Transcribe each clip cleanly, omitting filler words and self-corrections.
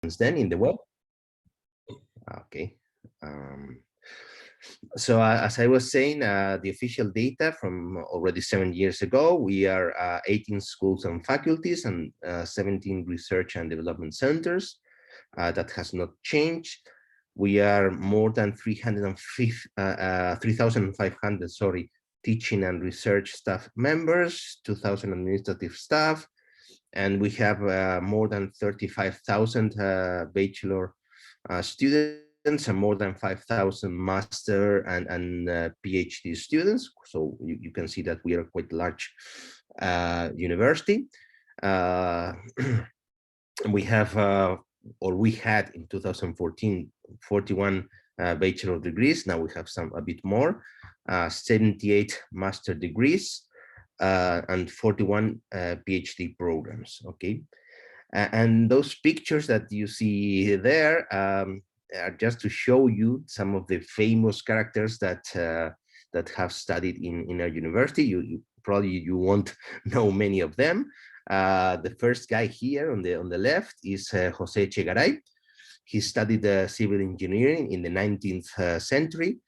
then in the web. Okay. So as I was saying, the official data from already 7 years ago, we are 18 schools and faculties and 17 research and development centers. That has not changed. We are more than 3,500, sorry, teaching and research staff members, 2,000 administrative staff, and we have more than 35,000 bachelor students and more than 5,000 master and PhD students. So you can see that we are quite large university. We have, or we had in 2014, 41 bachelor degrees. Now we have a bit more, 78 master degrees, and 41 PhD programs. Okay, and those pictures that you see there are just to show you some of the famous characters that that have studied in our university. You probably won't know many of them. The first guy here on the left is Jose Echegaray. He studied civil engineering in the 19th century.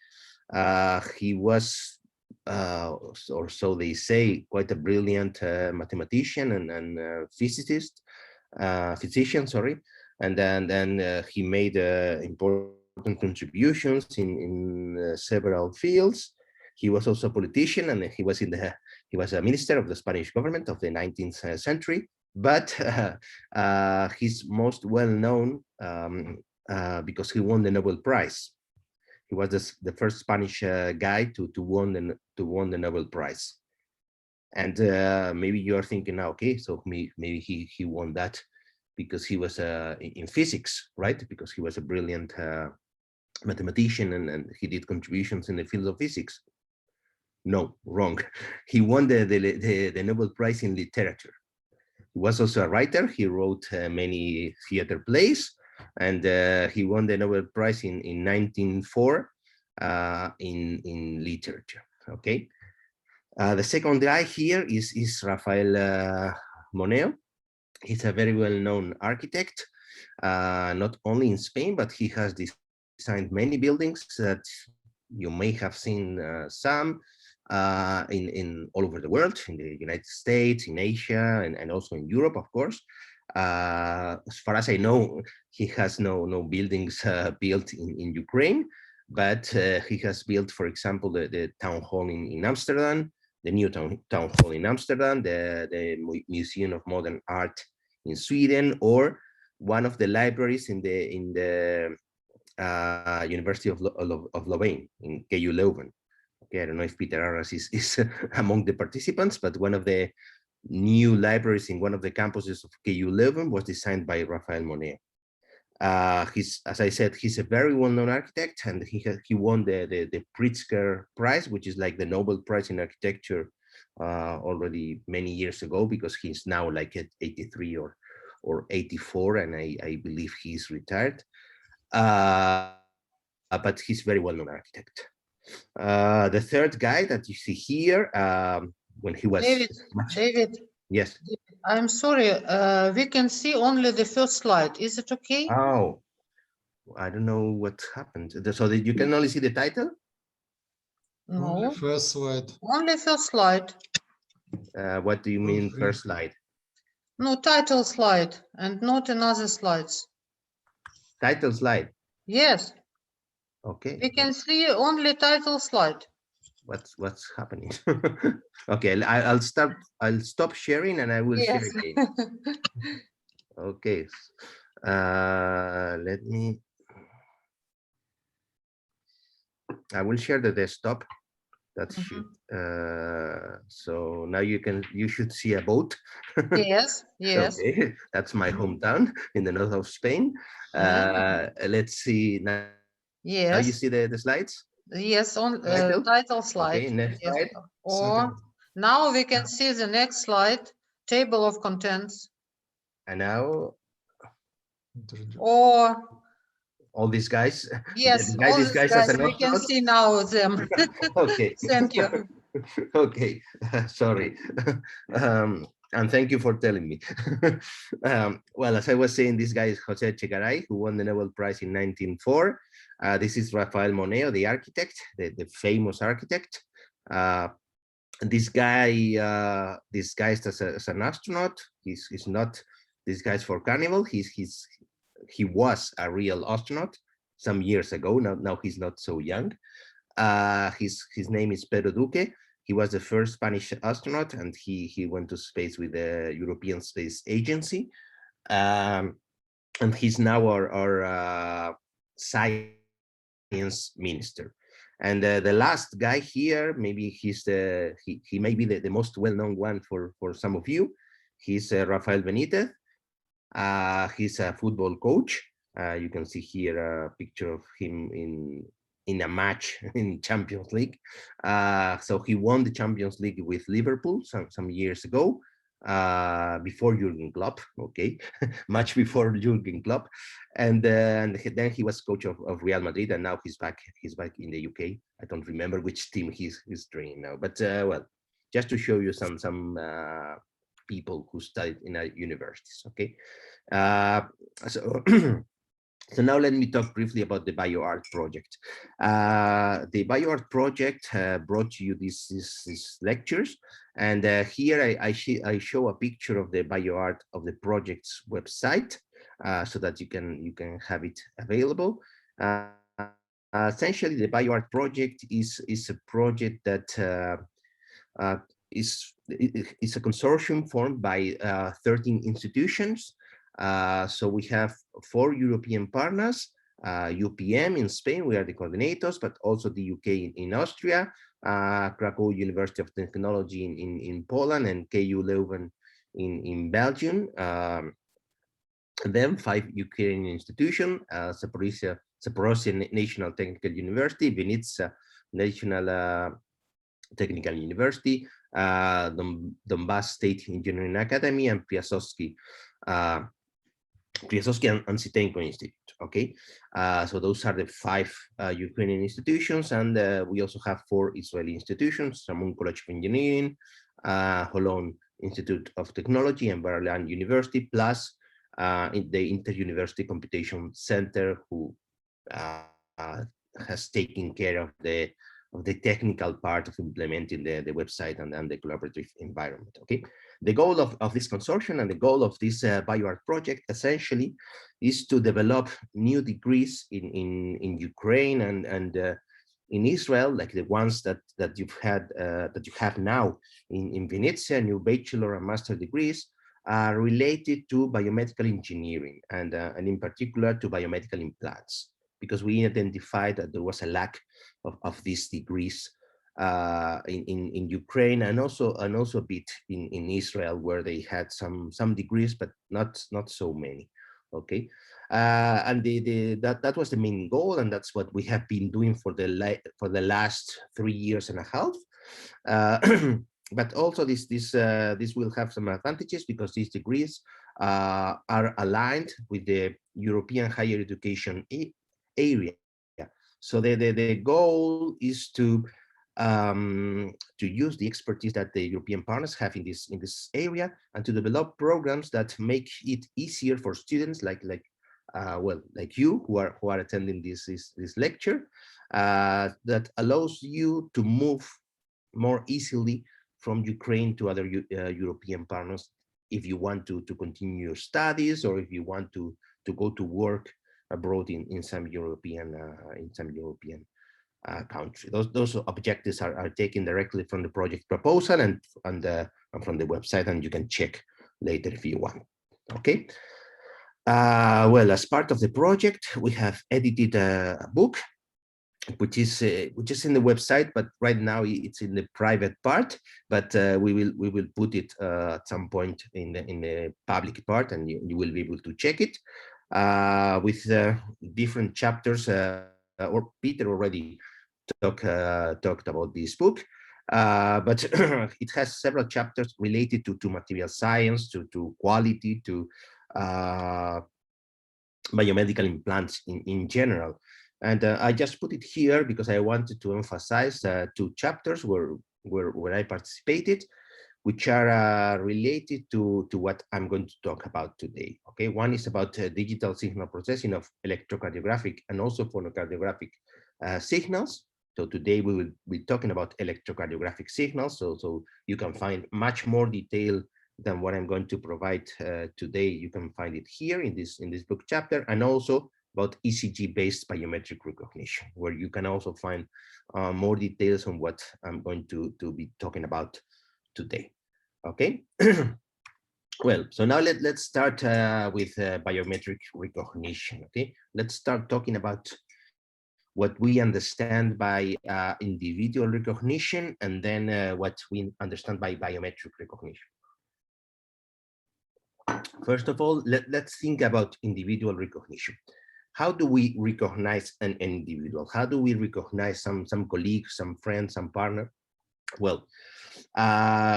He was, or so they say, quite a brilliant mathematician and physicist, physician, sorry. And then he made important contributions in several fields. He was also a politician, and he was a minister of the Spanish government of the 19th century. But he's most well known because he won the Nobel Prize. He was the first Spanish guy to won the Nobel Prize. And maybe you are thinking, okay, so maybe he won that because he was in physics, right? Because he was a brilliant mathematician and he did contributions in the field of physics. No, wrong. He won the Nobel Prize in literature. He was also a writer. He wrote many theater plays, and he won the Nobel Prize in 1904 in literature. Okay. The second guy here is Rafael Moneo. He's a very well-known architect, not only in Spain, but he has designed many buildings that you may have seen some in all over the world, in the United States, in Asia, and also in Europe, of course. As far as I know, he has no buildings built in Ukraine, but he has built, for example, the town hall in Amsterdam, the new town hall in Amsterdam, the Museum of Modern Art in Sweden, or one of the libraries in the University of Louvain, in KU Leuven. Okay, I don't know if Peter Arras is among the participants, but one of the new libraries in one of the campuses of KU Leuven was designed by Rafael Moneo. As I said, he's a very well-known architect, and he won the Pritzker Prize, which is like the Nobel Prize in architecture, already many years ago, because he's now like at 83 or 84, and I believe he's retired. But he's very well-known architect. The third guy that you see here, when he was David. Yes. I'm sorry, we can see only the first slide. Is it okay? Oh, I don't know what happened. So that you can only see the title? No. Only first slide. Only first slide. What do you mean first slide? No, title slide and not another slides. Title slide? Yes. Okay. We can see only title slide. What's happening? Okay, I'll stop sharing and I will share again. Okay. Let me. I will share the desktop. That should. So now you should see a boat. Yes. Yes. Okay, that's my hometown in the north of Spain. Let's see now. Yes. Now you see the slides? Yes, on title slide. Okay, next slide. Or now we can see the next slide, table of contents. And now, or all these guys. Yes, all these guys we can see now them. Okay. Thank you. Okay, sorry. And thank you for telling me. Well, as I was saying, this guy is Jose Echegaray, who won the Nobel Prize in 1904. This is Rafael Moneo, the architect, the famous architect. This guy is as an astronaut. He's not this guy's for carnival. He was a real astronaut some years ago. Now he's not so young. His name is Pedro Duque. He was the first Spanish astronaut, and he went to space with the European Space Agency. And he's now our science minister. And the last guy here, maybe he may be the most well-known one for some of you. He's Rafael Benitez. He's a football coach. You can see here a picture of him in a match in Champions League. So he won the Champions League with Liverpool some years ago, before Jurgen Klopp, okay, much before Jurgen Klopp, and then he was coach of Real Madrid, and now he's back in the UK. I don't remember which team he's training now, but well, just to show you some people who studied in our universities, okay. So So now let me talk briefly about the BIOART project. The BIOART project brought you these lectures, and here I show a picture of the BIOART of the project's website, so that you can have it available. Essentially, the BIOART project is a project that is a consortium formed by 13 institutions. So we have 4 European partners, UPM in Spain, we are the coordinators, but also the UK in Austria, Krakow University of Technology in Poland, and KU Leuven in Belgium. And then 5 Ukrainian institutions, Zaporizhia National Technical University, Vinnytsia National Technical University, Donbass State Engineering Academy, and Piasovsky and Sitenko Institute. Okay, so those are the 5 Ukrainian institutions, and we also have 4 Israeli institutions: Ramon College of Engineering, Holon Institute of Technology, and Bar-Ilan University, plus the Inter-University Computation Center, who has taken care of the technical part of implementing the website and the collaborative environment. Okay, the goal of this consortium and the goal of this BIOART project essentially is to develop new degrees in Ukraine and in Israel, like the ones that you have now in Vinnytsia, new bachelor and master degrees, related to biomedical engineering and in particular to biomedical implants, because we identified that there was a lack of these degrees in Ukraine, and also a bit in Israel, where they had some degrees, but not so many. Okay, and that was the main goal, and that's what we have been doing for the last 3 years and a half. But also this will have some advantages, because these degrees are aligned with the European higher education area. So the goal is to use the expertise that the European partners have in this area, and to develop programs that make it easier for students like you who are attending this lecture, that allows you to move more easily from Ukraine to other European partners, if you want to continue your studies, or if you want to go to work abroad in some European country. Those objectives are taken directly from the project proposal and from the website, and you can check later if you want. Okay. Well, as part of the project, we have edited a book, which is in the website, but right now it's in the private part. But we will put it at some point in the public part, and you will be able to check it with different chapters. Or Peter already talked about this book, but it has several chapters related to material science, to quality, to biomedical implants in general. And I just put it here because I wanted to emphasize 2 chapters where I participated. which are related to what I'm going to talk about today. Okay, one is about digital signal processing of electrocardiographic and also phonocardiographic signals. So today we will be talking about electrocardiographic signals. So you can find much more detail than what I'm going to provide today. You can find it here in this book chapter, and also about ECG-based biometric recognition, where you can also find more details on what I'm going to be talking about today. Okay. Well, so now let's start with biometric recognition. Okay, let's start talking about what we understand by individual recognition, and then what we understand by biometric recognition. First of all, let's think about individual recognition. How do we recognize an individual? How do we recognize some colleague, some friend, some partner? Well,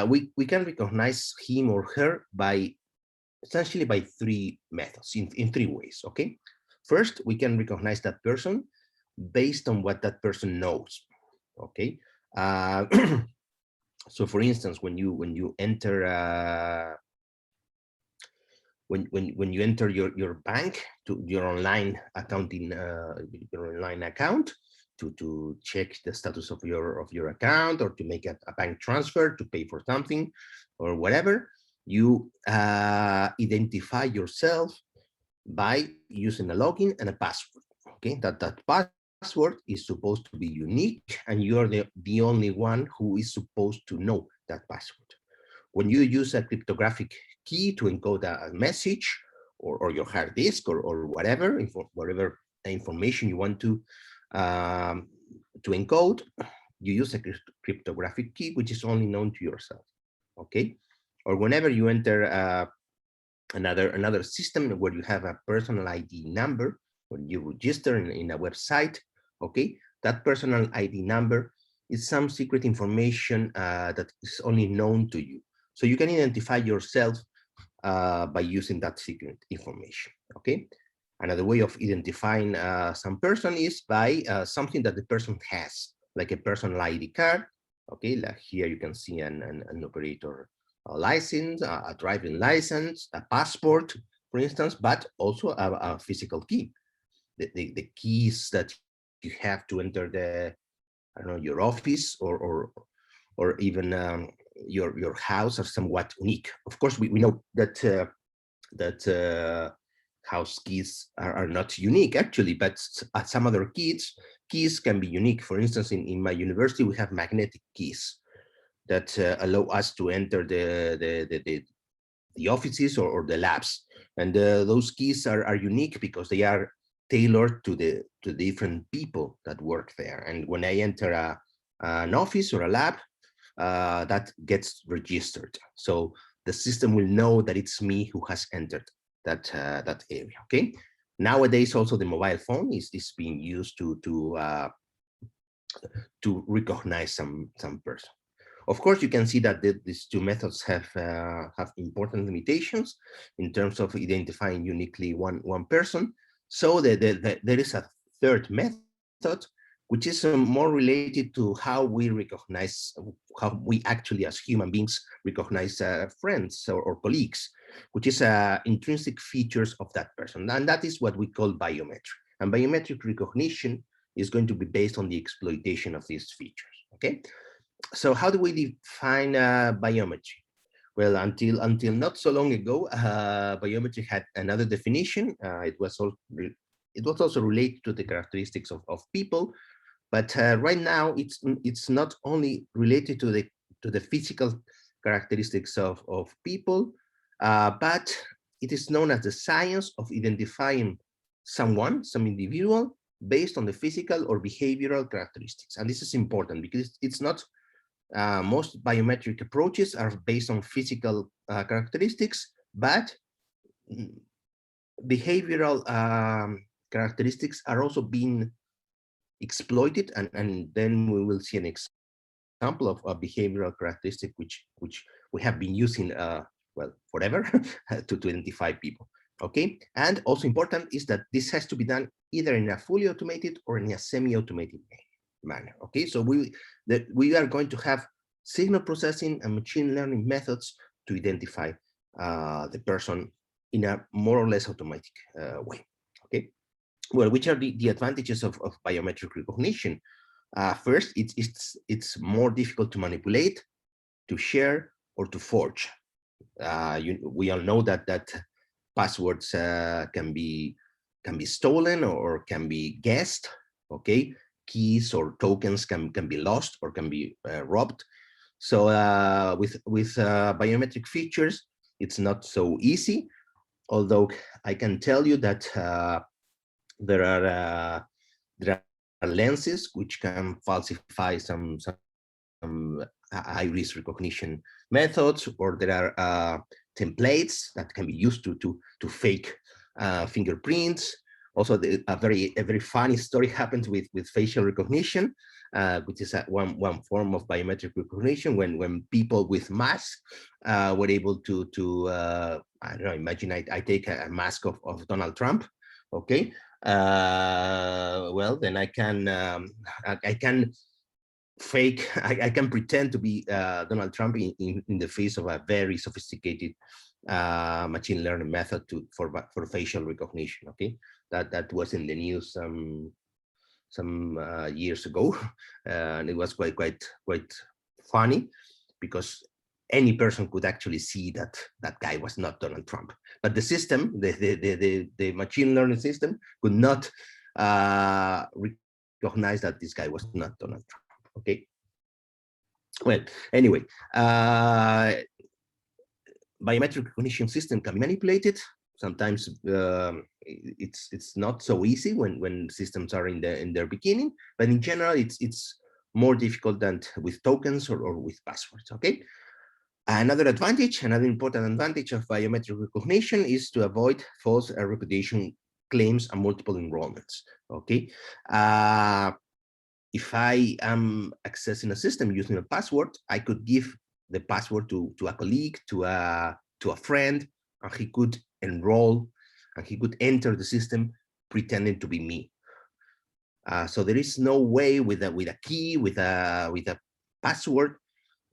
we can recognize him or her by essentially by three methods, in three ways. Okay, first, we can recognize that person based on what that person knows. Okay, uh, so for instance, when you enter when you enter your bank, to your online accounting your online account, to check the status of your account, or to make a bank transfer, to pay for something or whatever, you identify yourself by using a login and a password. Okay, that password is supposed to be unique, and you're the only one who is supposed to know that password. When you use a cryptographic key to encode a message, or your hard disk, or whatever information you want to encode, you use a cryptographic key which is only known to yourself. Okay, or whenever you enter another system where you have a personal ID number, when you register in a website, okay, that personal ID number is some secret information that is only known to you. So you can identify yourself by using that secret information. Okay, another way of identifying some person is by something that the person has, like a personal ID card. Okay, like here you can see an operator license, a driving license, a passport, for instance, but also a physical key. The keys that you have to enter your office, or even your house, are somewhat unique. Of course, we know that house keys are not unique actually, but some other keys can be unique. For instance, in my university, we have magnetic keys that allow us to enter the offices or the labs, and those keys are unique because they are tailored to the different people that work there. And when I enter an office or a lab, that gets registered, so the system will know that it's me who has entered that area. Okay, nowadays also the mobile phone is being used to recognize some person. Of course, you can see that these two methods have important limitations in terms of identifying uniquely one person. So there is a third method, which is more related to how we recognize, how we actually as human beings recognize friends or colleagues, which is intrinsic features of that person. And that is what we call biometric. And biometric recognition is going to be based on the exploitation of these features. Okay, so how do we define biometry? Well, until not so long ago, biometry had another definition. It was also related to the characteristics of people, but right now it's not only related to the physical characteristics of people, but it is known as the science of identifying some individual, based on the physical or behavioral characteristics. And this is important because it's not most biometric approaches are based on physical characteristics, but behavioral characteristics are also being exploited, and then we will see an example of a behavioral characteristic which we have been using well, forever to identify people. Okay, and also important is that this has to be done either in a fully automated or in a semi-automated manner. Okay, so we are going to have signal processing and machine learning methods to identify the person in a more or less automatic way. Okay. Well, which are the advantages of biometric recognition? First, it's more difficult to manipulate, to share, or to forge. We all know that passwords can be stolen or can be guessed. Okay, keys or tokens can be lost or can be robbed. So with biometric features, it's not so easy. Although I can tell you that there are lenses which can falsify some iris recognition methods, or there are templates that can be used to fake fingerprints. Also, a very funny story happened with facial recognition, which is one form of biometric recognition, when people with masks were able to I don't know, imagine I take a mask of Donald Trump, okay, well, then I can fake, I can pretend to be Donald Trump in the face of a very sophisticated machine learning method for facial recognition. Okay, that was in the news some years ago, and it was quite funny, because any person could actually see that that guy was not Donald Trump, but the system, the machine learning system, could not recognize that this guy was not Donald Trump. Okay. Well, anyway, biometric recognition system can be manipulated. Sometimes it's not so easy when systems are in their beginning, but in general it's more difficult than with tokens or with passwords. Okay. Another important advantage of biometric recognition is to avoid false reputation claims and multiple enrollments. Okay. If I am accessing a system using a password, I could give the password to a colleague, to a friend, and he could enroll and he could enter the system pretending to be me. So there is no way with a key, with a password,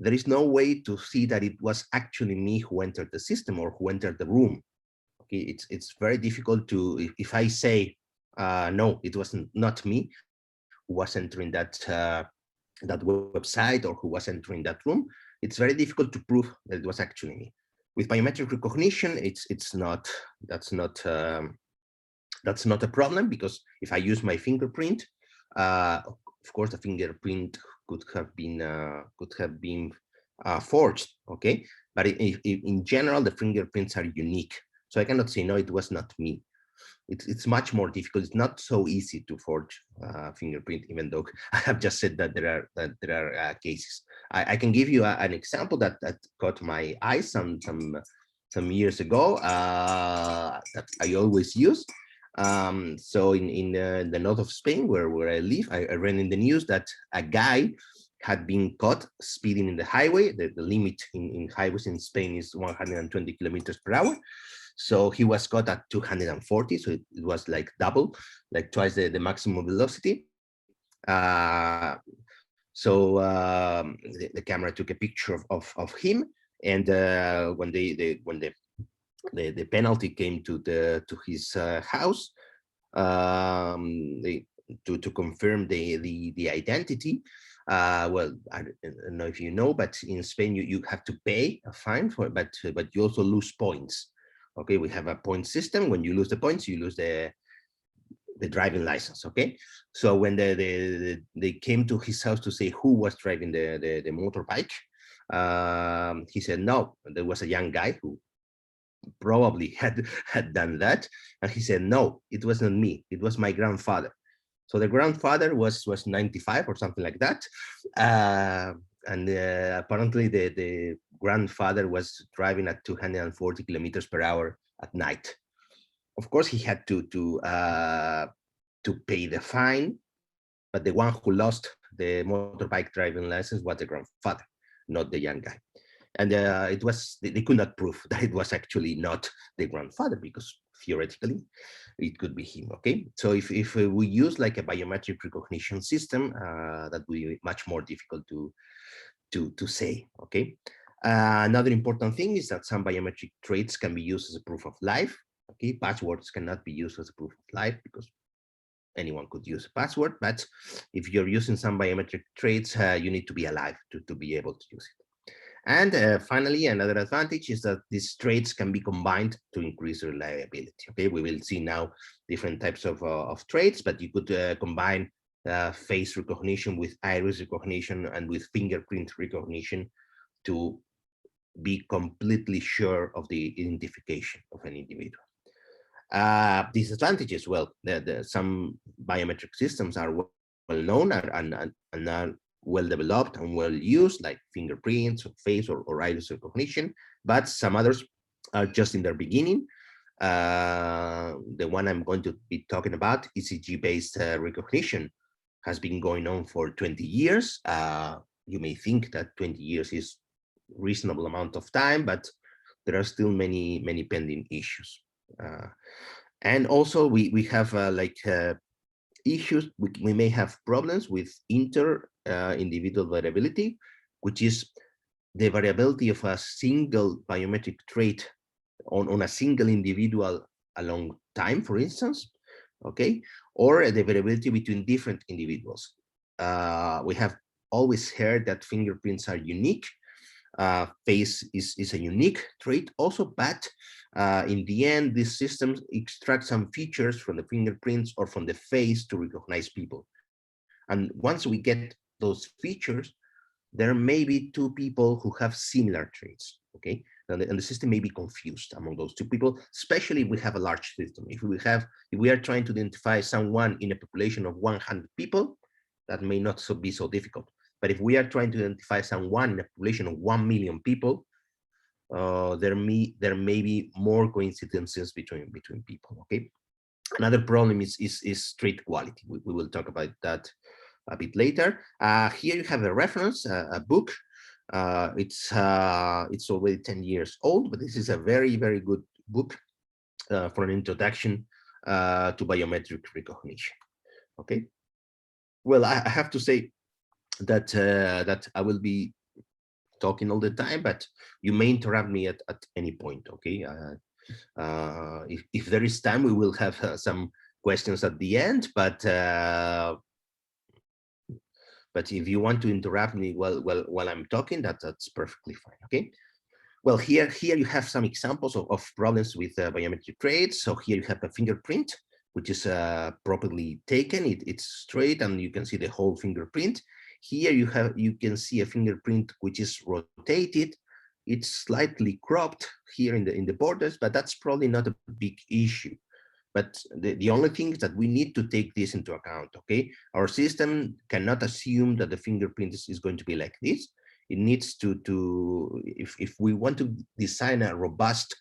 there is no way to see that it was actually me who entered the system or who entered the room. Okay, it's very difficult to, if I say no, it wasn't not me who was entering that website or who was entering that room, it's very difficult to prove that it was actually me. With biometric recognition, that's not a problem, because if I use my fingerprint, of course the fingerprint could have been forged. Okay, but in general the fingerprints are unique, so I cannot say no, it was not me. It's much more difficult. It's not so easy to forge fingerprint, even though I have just said that there are cases. I can give you an example that caught my eye some years ago, that I always use. So in the north of Spain, where I live, I read in the news that a guy had been caught speeding in the highway. The limit in highways in Spain is 120 kilometers per hour. So he was caught at 240, so it was like double, like twice the maximum velocity. So the camera took a picture of him, and when the penalty came to his house, to confirm the identity. Well, I don't know if you know, but in Spain you have to pay a fine for it, but you also lose points. Okay, we have a point system. When you lose the points, you lose the driving license. Okay, so when they came to his house to say who was driving the motorbike, he said no, there was a young guy who probably had done that, and he said no, it wasn't me, it was my grandfather. So the grandfather was 95 or something like that, and apparently the grandfather was driving at 240 kilometers per hour at night. Of course, he had to pay the fine, but the one who lost the motorbike driving license was the grandfather, not the young guy. And they could not prove that it was actually not the grandfather, because theoretically it could be him. Okay, so if we use like a biometric recognition system, that will be much more difficult to say. Okay. Another important thing is that some biometric traits can be used as a proof of life. Okay, passwords cannot be used as a proof of life because anyone could use a password, but if you're using some biometric traits, you need to be alive to be able to use it. And finally, another advantage is that these traits can be combined to increase reliability. Okay, we will see now different types of traits, but you could combine face recognition with iris recognition and with fingerprint recognition to be completely sure of the identification of an individual. Disadvantages, well, some biometric systems are well known and are well developed and well used, like fingerprints or face or iris recognition, but some others are just in their beginning. The one I'm going to be talking about, ECG-based recognition, has been going on for 20 years. You may think that 20 years is reasonable amount of time, but there are still many pending issues. And also we have issues, we may have problems with individual variability, which is the variability of a single biometric trait on a single individual along time, for instance, okay, or the variability between different individuals. We have always heard that fingerprints are unique. Face is a unique trait also, but in the end, these systems extract some features from the fingerprints or from the face to recognize people. And once we get those features, there may be two people who have similar traits, okay? And the system may be confused among those two people, especially if we have a large system. If we are trying to identify someone in a population of 100 people, that may not be so difficult. But if we are trying to identify someone in a population of 1 million people, there may be more coincidences between people. Okay. Another problem is trait quality. We will talk about that a bit later. Here you have a reference, a book. It's already 10 years old, but this is a very good book for an introduction to biometric recognition. Okay. Well, I have to say that that I will be talking all the time, but you may interrupt me at any point. Okay. If there is time, we will have some questions at the end, but if you want to interrupt me while I'm talking, that's perfectly fine. Okay. Well, here you have some examples of problems with biometric traits. So here you have a fingerprint, which is properly taken. It's straight, and you can see the whole fingerprint. Here you can see a fingerprint which is rotated. It's slightly cropped here in the borders, but that's probably not a big issue. But the only thing is that we need to take this into account. Okay, our system cannot assume that the fingerprint is going to be like this. It needs to if we want to design a robust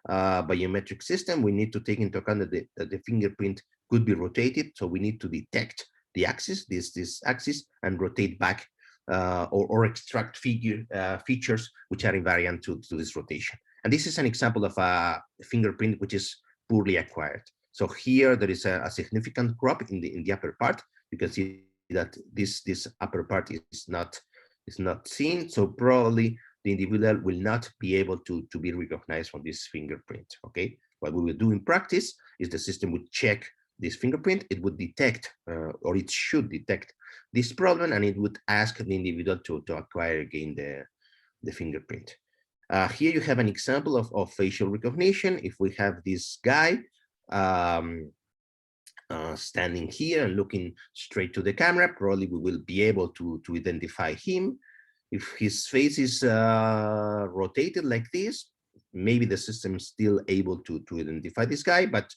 biometric system, we need to take into account that the fingerprint could be rotated. So we need to detect the axis, this axis, and rotate back or extract features which are invariant to this rotation. And this is an example of a fingerprint which is poorly acquired. So here there is a significant crop in the upper part. You can see that this upper part is not seen. So probably the individual will not be able to be recognized from this fingerprint. Okay. What we will do in practice is the system would check this fingerprint. It would detect or it should detect this problem, and it would ask the individual to acquire again the fingerprint. Here you have an example of facial recognition. If we have this guy standing here and looking straight to the camera, probably we will be able to identify him. If his face is rotated like this, maybe the system is still able to identify this guy, but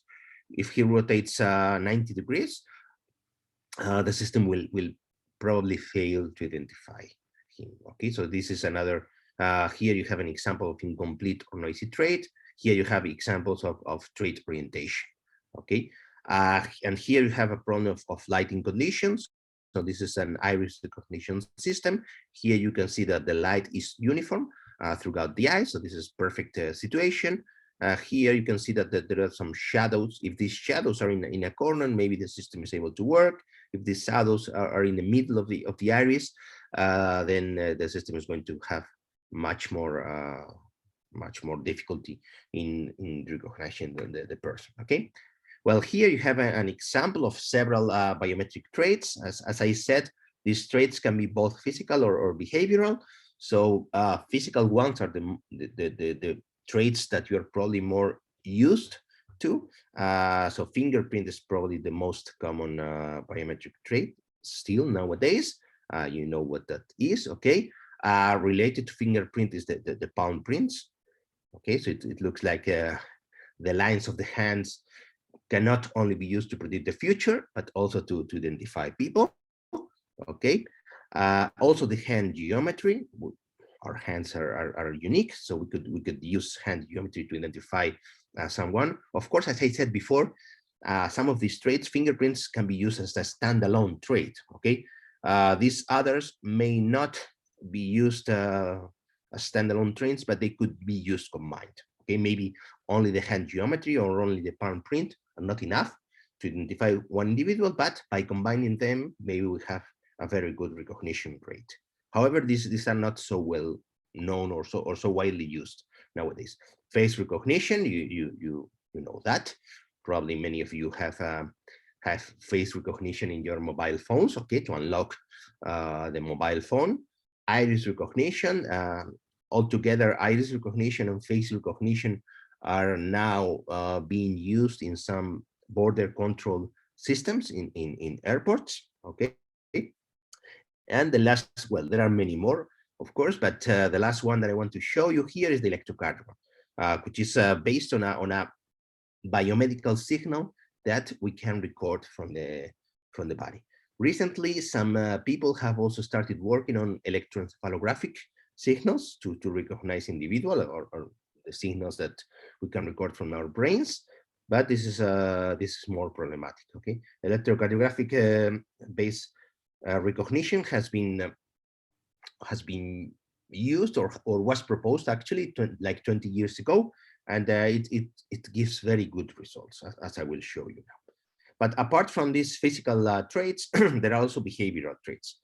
if he rotates 90 degrees, the system will probably fail to identify him. Okay, so this is another, here you have an example of incomplete or noisy trait. Here you have examples of trait orientation. Okay, and here you have a problem of lighting conditions. So this is an iris recognition system. Here you can see that the light is uniform throughout the eye. So this is perfect situation. Here you can see that there are some shadows. If these shadows are in a corner, maybe the system is able to work. If these shadows are in the middle of the iris, then the system is going to have much more difficulty in recognizing the person. Okay. Well, here you have an example of several biometric traits. As I said, these traits can be both physical or behavioral. So physical ones are the traits that you're probably more used to. So fingerprint is probably the most common biometric trait still nowadays. You know what that is, okay? Related to fingerprint is the palm prints. Okay, so it looks like the lines of the hands cannot only be used to predict the future, but also to identify people. Okay. Also the hand geometry. Our hands are unique, so we could use hand geometry to identify someone. Of course, as I said before, some of these traits, fingerprints, can be used as a standalone trait. Okay. These others may not be used as standalone traits, but they could be used combined. Okay, maybe only the hand geometry or only the palm print are not enough to identify one individual, but by combining them, maybe we have a very good recognition rate. However, these are not so well known or so widely used nowadays. Face recognition, you know that. Probably many of you have face recognition in your mobile phones, okay, to unlock the mobile phone. Iris recognition, altogether, iris recognition and face recognition are now being used in some border control systems in airports, okay? And the last, well, there are many more, of course, but the last one that I want to show you here is the electrocardiogram, which is based on a biomedical signal that we can record from the body. Recently, some people have also started working on electroencephalographic signals to recognize individual or the signals that we can record from our brains. But this is more problematic. Okay, electrocardiographic based recognition has been used or was proposed actually like 20 years ago, and it gives very good results, as I will show you now. But apart from these physical traits, there are also behavioral traits.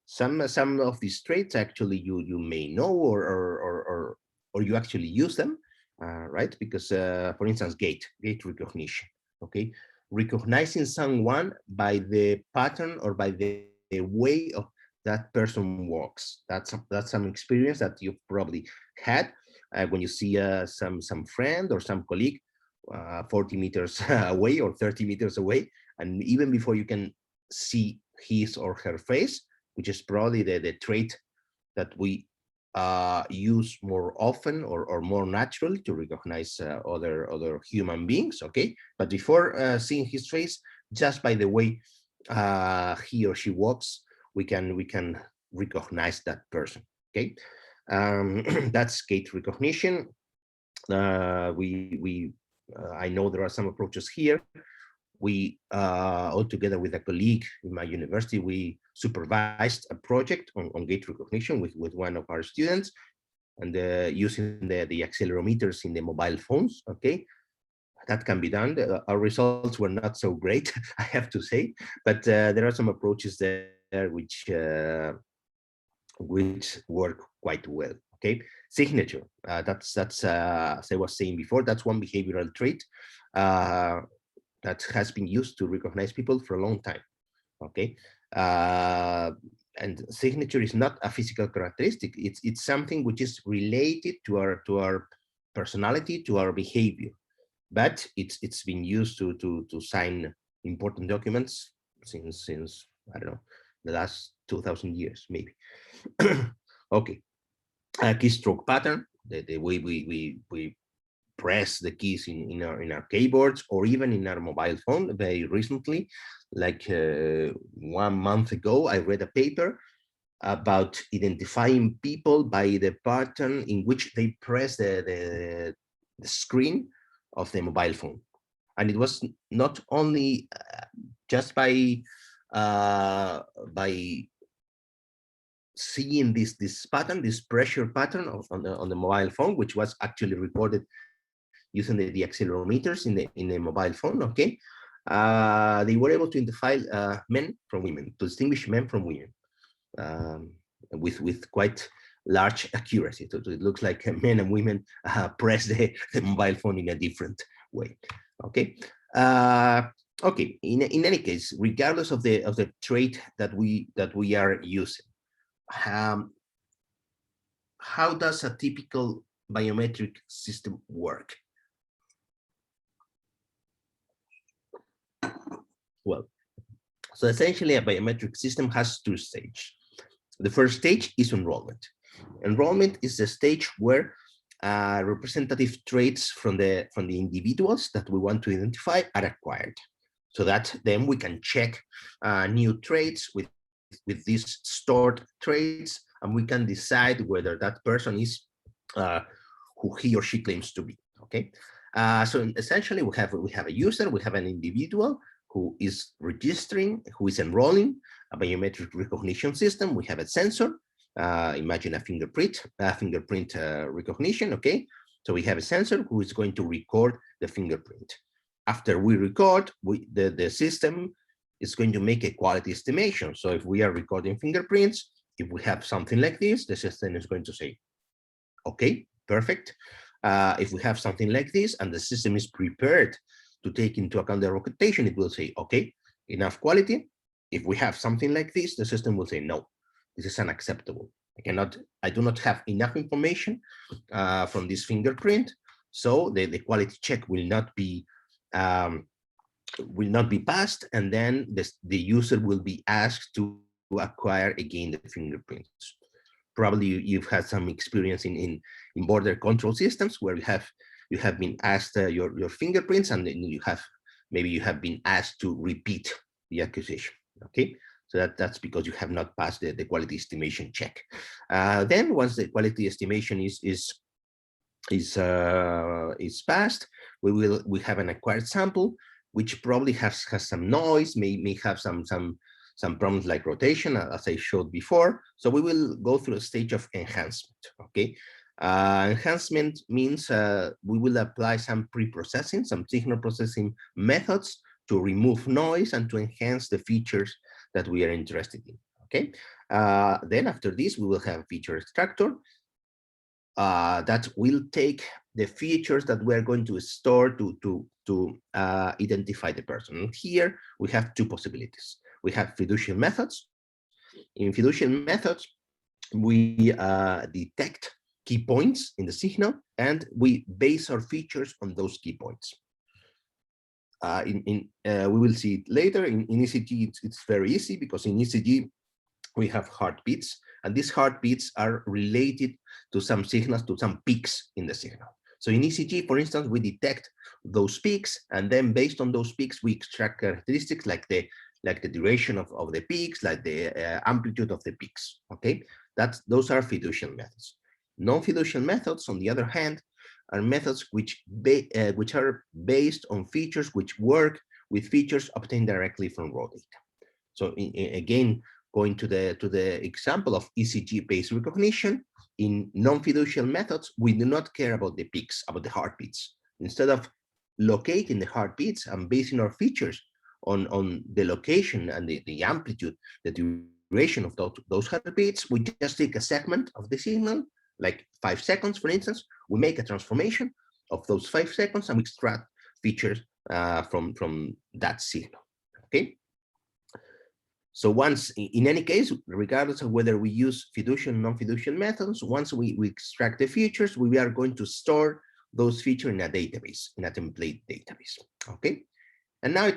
Some of these traits actually you may know or you actually use them, right? Because for instance, gait recognition. Okay, recognizing someone by the pattern or by the way of that person walks. That's some experience that you've probably had when you see some friend or some colleague 40 meters away or 30 meters away, and even before you can see his or her face, which is probably the trait that we use more often or more naturally to recognize other human beings. Okay, but before seeing his face, just by the way he or she walks, we can recognize that person. Okay, that's gait recognition. I know there are some approaches here. We all together with a colleague in my university, we supervised a project on gait recognition with one of our students, and using the accelerometers in the mobile phones. Okay, that can be done. Our results were not so great, I have to say, but there are some approaches there which work quite well. Okay, signature. That's as I was saying before. That's one behavioral trait that has been used to recognize people for a long time. Okay, and signature is not a physical characteristic. It's something which is related to our personality, to our behavior. But it's been used to sign important documents since I don't know, the last 2,000 years maybe. Okay, keystroke pattern, the way we press the keys in our keyboards or even in our mobile phone. Very recently, like 1 month ago, I read a paper about identifying people by the pattern in which they press the screen of the mobile phone. And it was not only just by seeing this pattern, this pressure pattern on the mobile phone, which was actually recorded using the accelerometers in the mobile phone. Okay, they were able to identify men from women, to distinguish men from women. with quite large accuracy. So it looks like men and women press the mobile phone in a different way. Okay. Okay. In any case, regardless of the trait that we are using, how does a typical biometric system work? Well, so essentially a biometric system has two stages. The first stage is enrollment. Enrollment is the stage where representative traits from the individuals that we want to identify are acquired, so that then we can check new traits with these stored traits, and we can decide whether that person is who he or she claims to be. Okay, so essentially we have a user, we have an individual who is registering, who is enrolling a biometric recognition system. We have a sensor. Imagine a fingerprint recognition. Okay, so we have a sensor who is going to record the fingerprint. After we record, the system is going to make a quality estimation. So if we are recording fingerprints, if we have something like this, the system is going to say, okay, perfect. If we have something like this and the system is prepared to take into account the recordation, it will say, okay, enough quality. If we have something like this, the system will say, no, this is unacceptable. I do not have enough information from this fingerprint, so the quality check will not be passed, and then the user will be asked to acquire again the fingerprints. Probably you've had some experience in border control systems where you have been asked your fingerprints, and then you have been asked to repeat the accusation. Okay, so that's because you have not passed the quality estimation check. Then once the quality estimation is passed, we have an acquired sample, which probably has some noise, may have some problems like rotation, as I showed before. So we will go through a stage of enhancement. Okay, enhancement means we will apply some pre-processing, some signal processing methods to remove noise and to enhance the features that we are interested in. Okay, then after this, we will have a feature extractor that will take the features that we're going to store to identify the person. And here we have two possibilities. We have fiducial methods. In fiducial methods, we detect key points in the signal, and we base our features on those key points. We will see it later. In ECG, it's very easy, because in ECG, we have heartbeats, and these heartbeats are related to some signals, to some peaks in the signal. So in ECG, for instance, we detect those peaks, and then based on those peaks, we extract characteristics like the duration of the peaks, like the amplitude of the peaks. Okay, those are fiducial methods. Non-fiducial methods, on the other hand, are methods which are based on features which work with features obtained directly from raw data. So again, going to the example of ECG-based recognition, in non-fiducial methods, we do not care about the peaks, about the heartbeats. Instead of locating the heartbeats and basing our features on the location and the amplitude, the duration of those heartbeats, we just take a segment of the signal, like 5 seconds, for instance. We make a transformation of those 5 seconds and we extract features from that signal. Okay. So once, in any case, regardless of whether we use fiducial and non-fiducial methods, once we extract the features, we are going to store those features in a database, in a template database. Okay. And now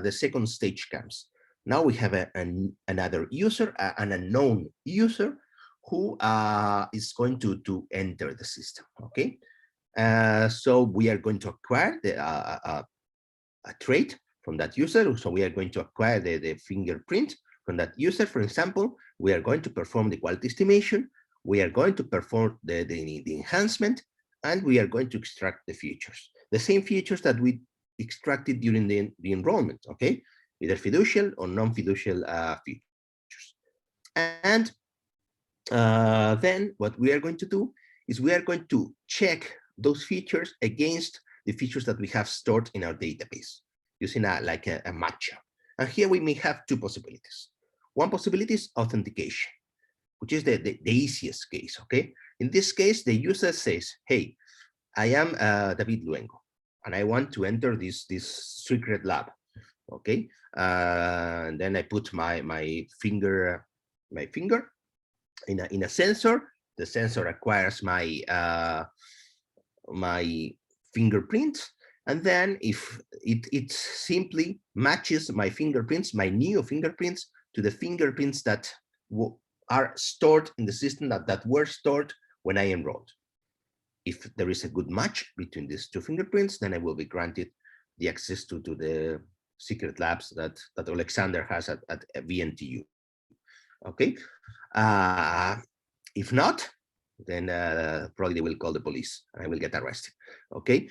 the second stage comes. Now we have another user, an unknown user, who is going to enter the system. Okay. So we are going to acquire a trait from that user. So we are going to acquire the fingerprint from that user. For example, we are going to perform the quality estimation. We are going to perform the enhancement, and we are going to extract the features. The same features that we extracted during the enrollment, okay? Either fiducial or non-fiducial features. And then what we are going to do is we are going to check those features against the features that we have stored in our database, using a matcher. And here we may have two possibilities. One possibility is authentication. which is the easiest case, okay? In this case, the user says, hey, I am David Luengo, and I want to enter this secret lab, okay? And then I put my finger in a sensor. The sensor acquires my fingerprint, and then if it simply matches my fingerprints, my new fingerprints, to the fingerprints that are stored in the system that were stored when I enrolled. If there is a good match between these two fingerprints, then I will be granted the access to the secret labs that Alexander has at VNTU. Okay. If not, then probably they will call the police and I will get arrested. Okay.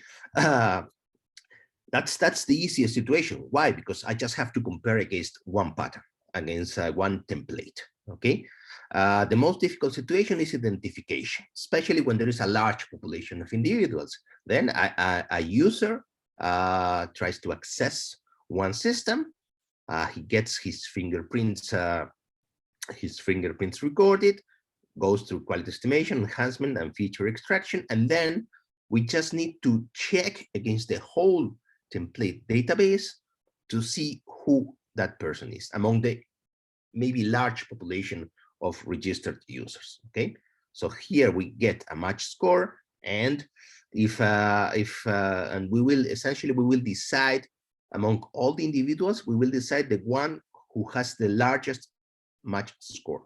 That's the easiest situation. Why? Because I just have to compare against one pattern, against one template. Okay. The most difficult situation is identification, especially when there is a large population of individuals. Then a user tries to access one system. He gets his fingerprints recorded, goes through quality estimation, enhancement, and feature extraction, and then we just need to check against the whole template database to see who that person is among the maybe large population of registered users. Okay, so here we get a match score, and and we will decide among all the individuals, we will decide the one who has the largest match score.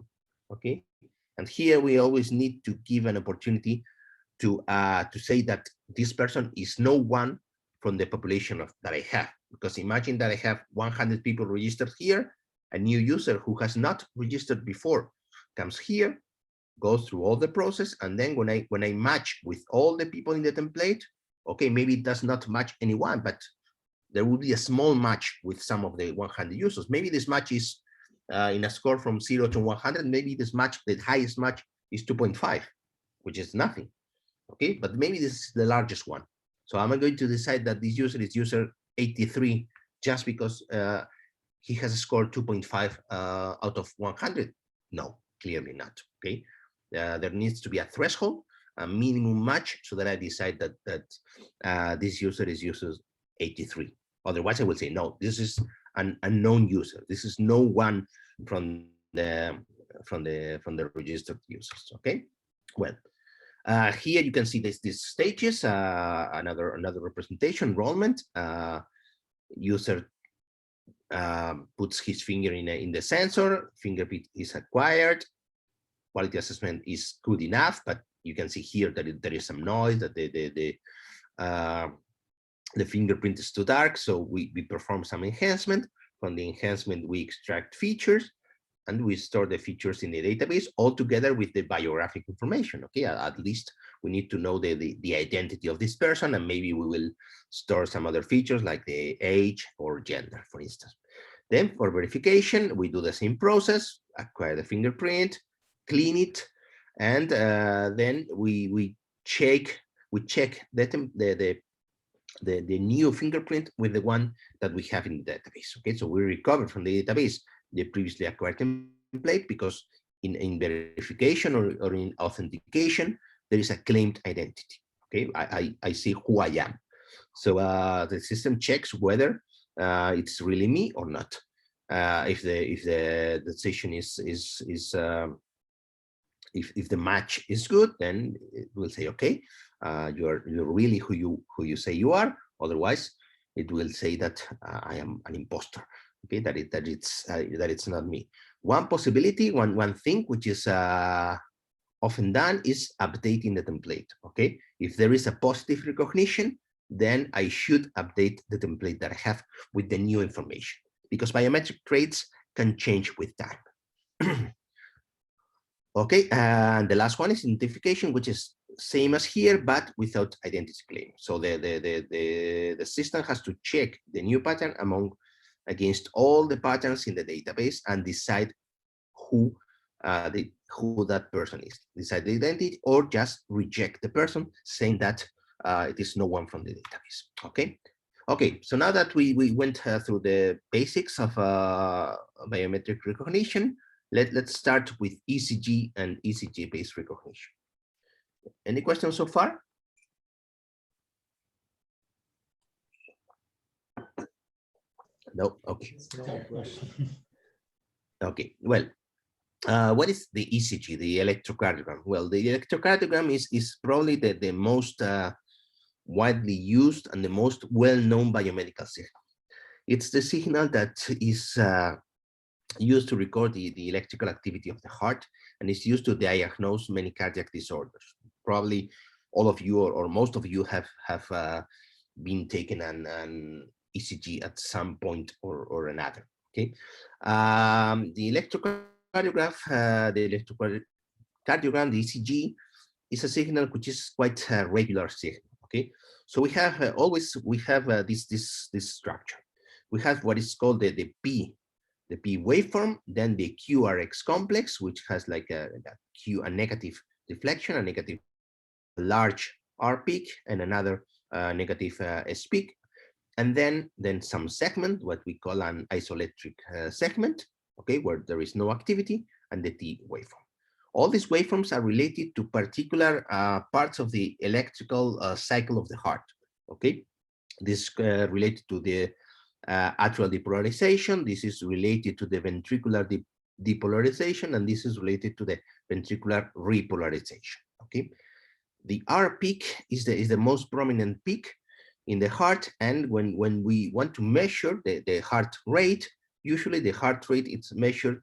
Okay, and here we always need to give an opportunity to say that this person is no one from the population that I have, because imagine that I have 100 people registered here. A new user who has not registered before comes here, goes through all the process, and then when I match with all the people in the template, okay, maybe it does not match anyone, but there will be a small match with some of the 100 users. Maybe this match is in a score from 0 to 100. Maybe this match, the highest match, is 2.5, which is nothing. Okay, but maybe this is the largest one. So am I going to decide that this user is user 83 just because he has scored 2.5 out of 100? No, clearly not. Okay, there needs to be a threshold, a minimum match, so that I decide that this user is user 83. Otherwise, I will say no. This is an unknown user. This is no one from the registered users. Okay, well. Here you can see these stages. Another representation. Enrollment. User puts his finger in the sensor. Fingerprint is acquired. Quality assessment is good enough, but you can see here that there is some noise, that the fingerprint is too dark. So we perform some enhancement. From the enhancement, we extract features, and we store the features in the database all together with the biographic information. Okay, at least we need to know the identity of this person, and maybe we will store some other features like the age or gender, for instance. Then for verification, we do the same process: acquire the fingerprint, clean it, and then we check the new fingerprint with the one that we have in the database. Okay, so we recover from the database the previously acquired template, because in verification or in authentication, there is a claimed identity. Okay, I see who I am. So the system checks whether it's really me or not. If the decision is if the match is good, then it will say, okay, you're really who you say you are. Otherwise, it will say that I am an imposter. Okay, that it's not me. One possibility, one thing which is often done is updating the template. Okay, if there is a positive recognition, then I should update the template that I have with the new information, because biometric traits can change with time. Okay, and the last one is identification, which is same as here, but without identity claim. So the system has to check the new pattern against all the patterns in the database and decide who that person is. Decide the identity, or just reject the person, saying that it is no one from the database. Okay. Okay, so now that we went through the basics of biometric recognition, Let's start with ECG and ECG-based recognition. Any questions so far? No, okay. Okay, well, what is the ECG, the electrocardiogram? Well, the electrocardiogram is probably the most widely used and the most well-known biomedical signal. It's the signal that is used to record the electrical activity of the heart, and is used to diagnose many cardiac disorders. Probably all of you or most of you have been taken an ECG at some point or another. Okay, the electrocardiogram, the ECG, is a signal which is quite a regular signal. Okay, so we have this structure. We have what is called the P waveform, then the QRX complex, which has like a negative deflection, a negative large R peak, and another negative S peak, and then some segment, what we call an isoelectric segment, okay, where there is no activity, and the T waveform. All these waveforms are related to particular parts of the electrical cycle of the heart, okay? This related to the atrial depolarization, this is related to the ventricular depolarization, and this is related to the ventricular repolarization, okay? The R peak is the most prominent peak in the heart, and when we want to measure the heart rate, usually the heart rate is measured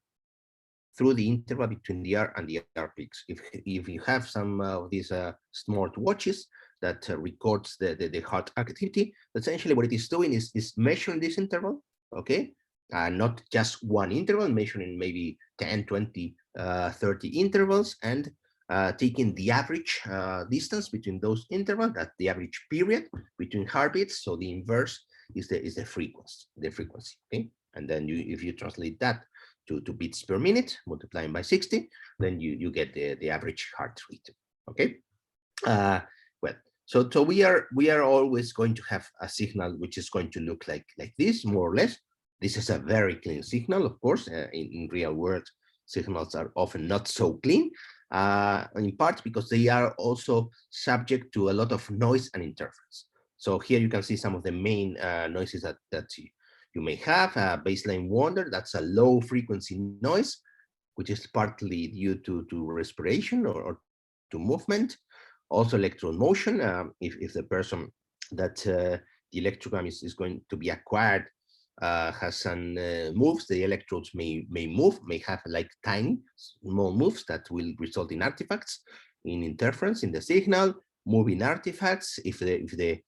through the interval between the R and the R peaks. If you have some of these smart watches that records the heart activity, essentially what it is doing is measuring this interval, okay? Not just one interval, measuring maybe 10, 20, 30 intervals, and taking the average distance between those intervals, that's the average period between heartbeats. So the inverse is the frequency, okay? And then if you translate that to beats per minute, multiplying by 60, then you get the average heart rate, okay? Well, so we are always going to have a signal which is going to look like this, more or less. This is a very clean signal, of course. In real world, signals are often not so clean, in part because they are also subject to a lot of noise and interference. So here you can see some of the main noises that you may have. Baseline wonder, that's a low frequency noise, which is partly due to respiration or to movement. Also electron motion, if the person that the electrogram is going to be acquired has some moves, the electrodes may move, may have like tiny small moves that will result in artifacts, in interference in the signal, moving artifacts. If the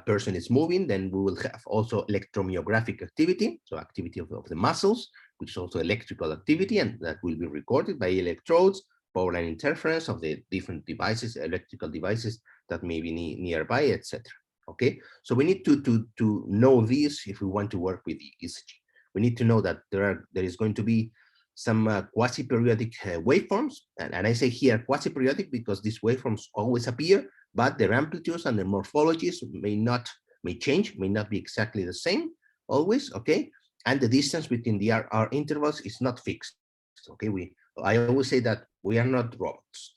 person is moving, then we will have also electromyographic activity, so activity of the muscles, which is also electrical activity, and that will be recorded by electrodes, power line interference of the different devices, electrical devices that may be nearby, etc. Okay, so we need to know this if we want to work with the ECG. We need to know that there is going to be some quasi-periodic waveforms, and I say here quasi-periodic because these waveforms always appear, but their amplitudes and their morphologies may change, may not be exactly the same always, okay? And the distance between the R intervals is not fixed, okay? I always say that we are not robots.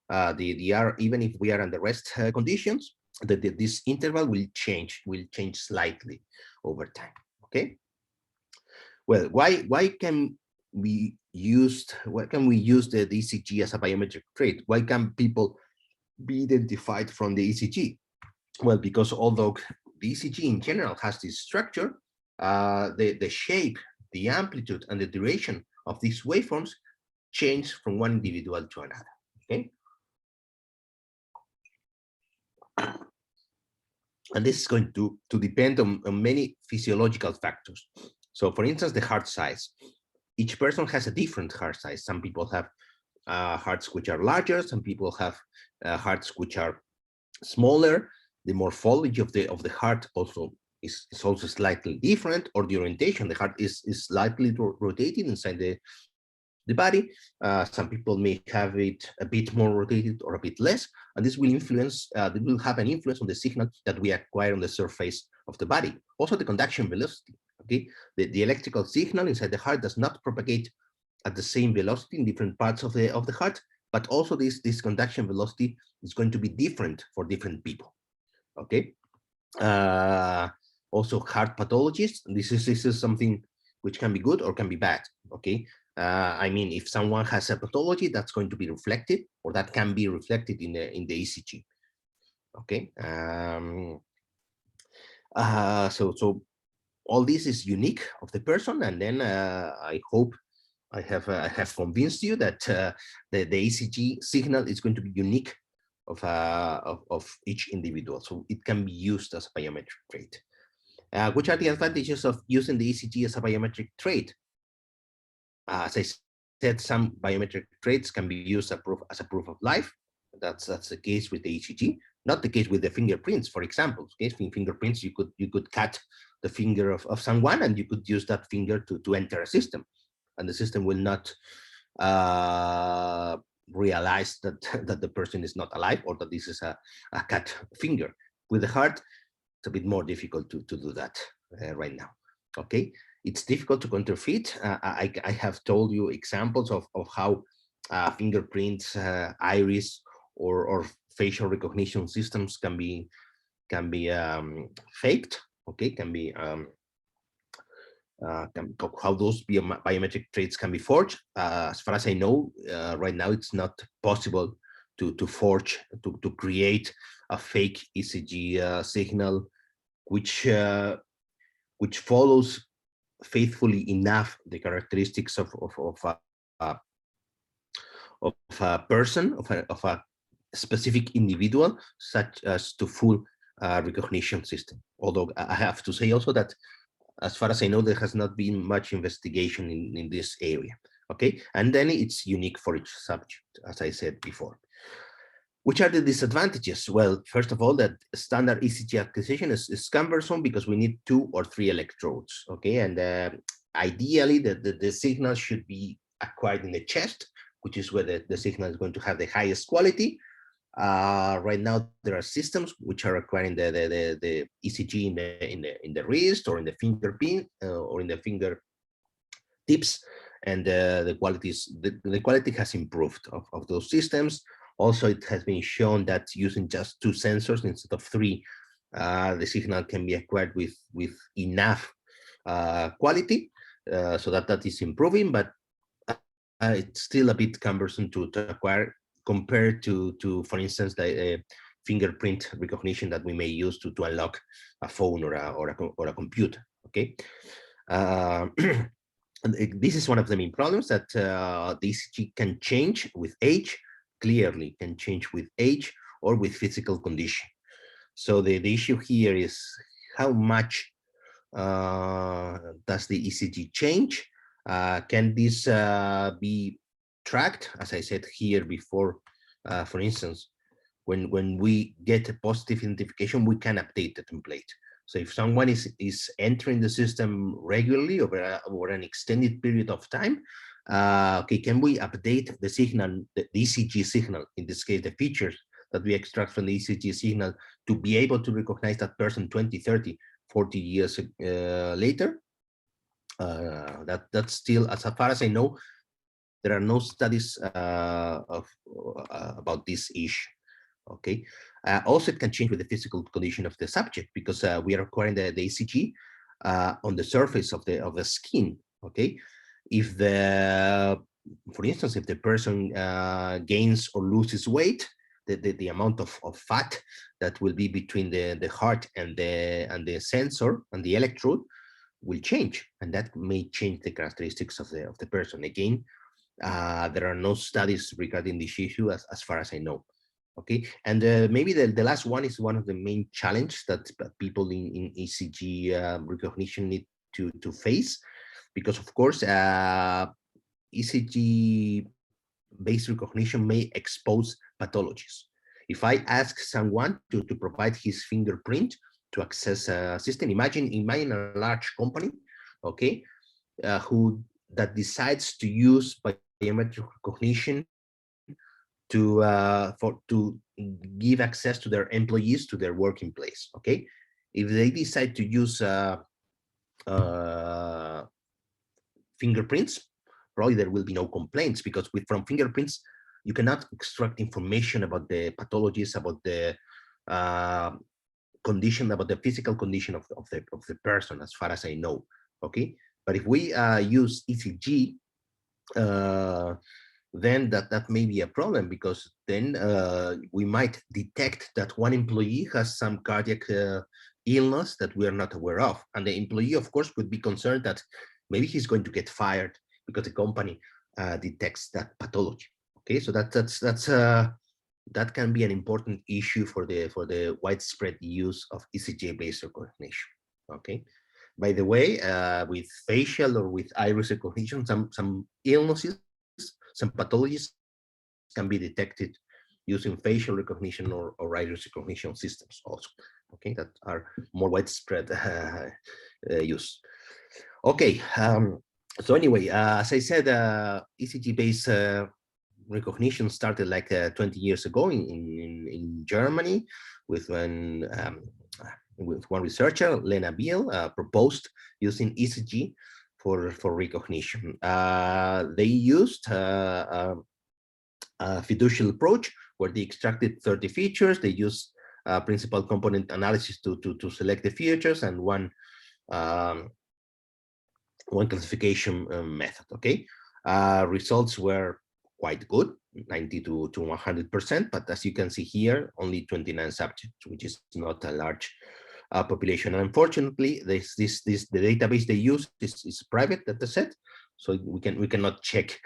The R, even if we are under rest conditions, this interval will change slightly over time, okay? Well, why can we use the ECG as a biometric trait? Why can people be identified from the ECG? Well, because although the ECG in general has this structure, the shape, the amplitude, and the duration of these waveforms change from one individual to another, okay? And this is going to depend on many physiological factors. So for instance, the heart size. Each person has a different heart size. Some people have hearts which are larger, some people have hearts which are smaller. The morphology of the heart also is also slightly different, or the orientation, the heart is slightly rotated inside the body. Some people may have it a bit more rotated or a bit less, and this will influence, it will have an influence on the signal that we acquire on the surface of the body. Also the conduction velocity, okay? The electrical signal inside the heart does not propagate at the same velocity in different parts of the heart, but also this conduction velocity is going to be different for different people. Okay. Uh, Also heart pathologies. This is something which can be good or can be bad. Okay. I mean, if someone has a pathology, that's going to be reflected, or that can be reflected in the ECG. Okay. So all this is unique of the person, and then I hope I have convinced you that the ECG signal is going to be unique of each individual, so it can be used as a biometric trait. Which are the advantages of using the ECG as a biometric trait? As I said, some biometric traits can be used as a proof of life. That's the case with the ECG. Not the case with the fingerprints, for example. Okay, fingerprints, you could cut the finger of someone, and you could use that finger to enter a system, and the system will not realize that that the person is not alive, or that this is a cut finger. With the heart, it's a bit more difficult to do that right now. Okay, it's difficult to counterfeit. I have told you examples of how fingerprints, iris, or facial recognition systems can be faked. Okay, can be how those biometric traits can be forged. As far as I know, right now it's not possible to forge, to create a fake ECG signal which follows faithfully enough the characteristics of a person, of a specific individual, such as to full recognition system. Although I have to say also that, as far as I know, there has not been much investigation in this area. Okay, and then it's unique for each subject, as I said before. Which are the disadvantages? Well, first of all, that standard ECG acquisition is cumbersome because we need 2 or 3 electrodes. Okay, and ideally the signal should be acquired in the chest, which is where the signal is going to have the highest quality. Right now, there are systems which are acquiring the ECG in the wrist, or in the finger pin, or in the finger tips, and the quality has improved of those systems. Also, it has been shown that using just 2 sensors instead of 3, the signal can be acquired with enough quality, so that is improving, but it's still a bit cumbersome to acquire, compared to for instance, the fingerprint recognition that we may use to unlock a phone or a computer. Okay. And this is one of the main problems, that the ECG can change with age, clearly can change with age or with physical condition. So the issue here is how much does the ECG change? Can this be tracked? As I said here before, for instance, when we get a positive identification, we can update the template. So if someone is entering the system regularly over an extended period of time, okay, can we update the signal, the ECG signal, in this case, the features that we extract from the ECG signal, to be able to recognize that person 20, 30, 40 years later? That's still, as far as I know, there are no studies about this issue. Okay. Also, it can change with the physical condition of the subject, because we are acquiring the ECG on the surface of the skin. Okay. If for instance, if the person gains or loses weight, the amount of fat that will be between the heart and the sensor and the electrode will change, and that may change the characteristics of the person. Again, there are no studies regarding this issue as far as I know. Okay, and maybe the last one is one of the main challenges that people in ECG recognition need to face, because of course ECG based recognition may expose pathologies. If I ask someone to provide his fingerprint to access a system, imagine a large company, okay, that decides to use biometric recognition to give access to their employees to their working place. Okay, if they decide to use fingerprints, probably there will be no complaints, because from fingerprints, you cannot extract information about the pathologies, about the uh, condition, about the physical condition of the person, as far as I know. Okay, but if we use ECG, then that may be a problem, because then we might detect that one employee has some cardiac illness that we are not aware of, and the employee, of course, would be concerned that maybe he's going to get fired because the company detects that pathology. Okay, so that can be an important issue for the widespread use of ECG-based recognition. Okay. By the way, with facial or with iris recognition, some illnesses, some pathologies can be detected using facial recognition or iris recognition systems also. Okay, that are more widespread use. Okay, so anyway, as I said, ECG-based recognition started like 20 years ago in Germany with with one researcher, Lena Biel, proposed using ECG for recognition. They used a fiducial approach where they extracted 30 features. They used principal component analysis to select the features, and um, one classification method. Okay, results were quite good, 90 to 100%, but as you can see here, only 29 subjects, which is not a large population. And unfortunately, the database they use is private data set, so we cannot check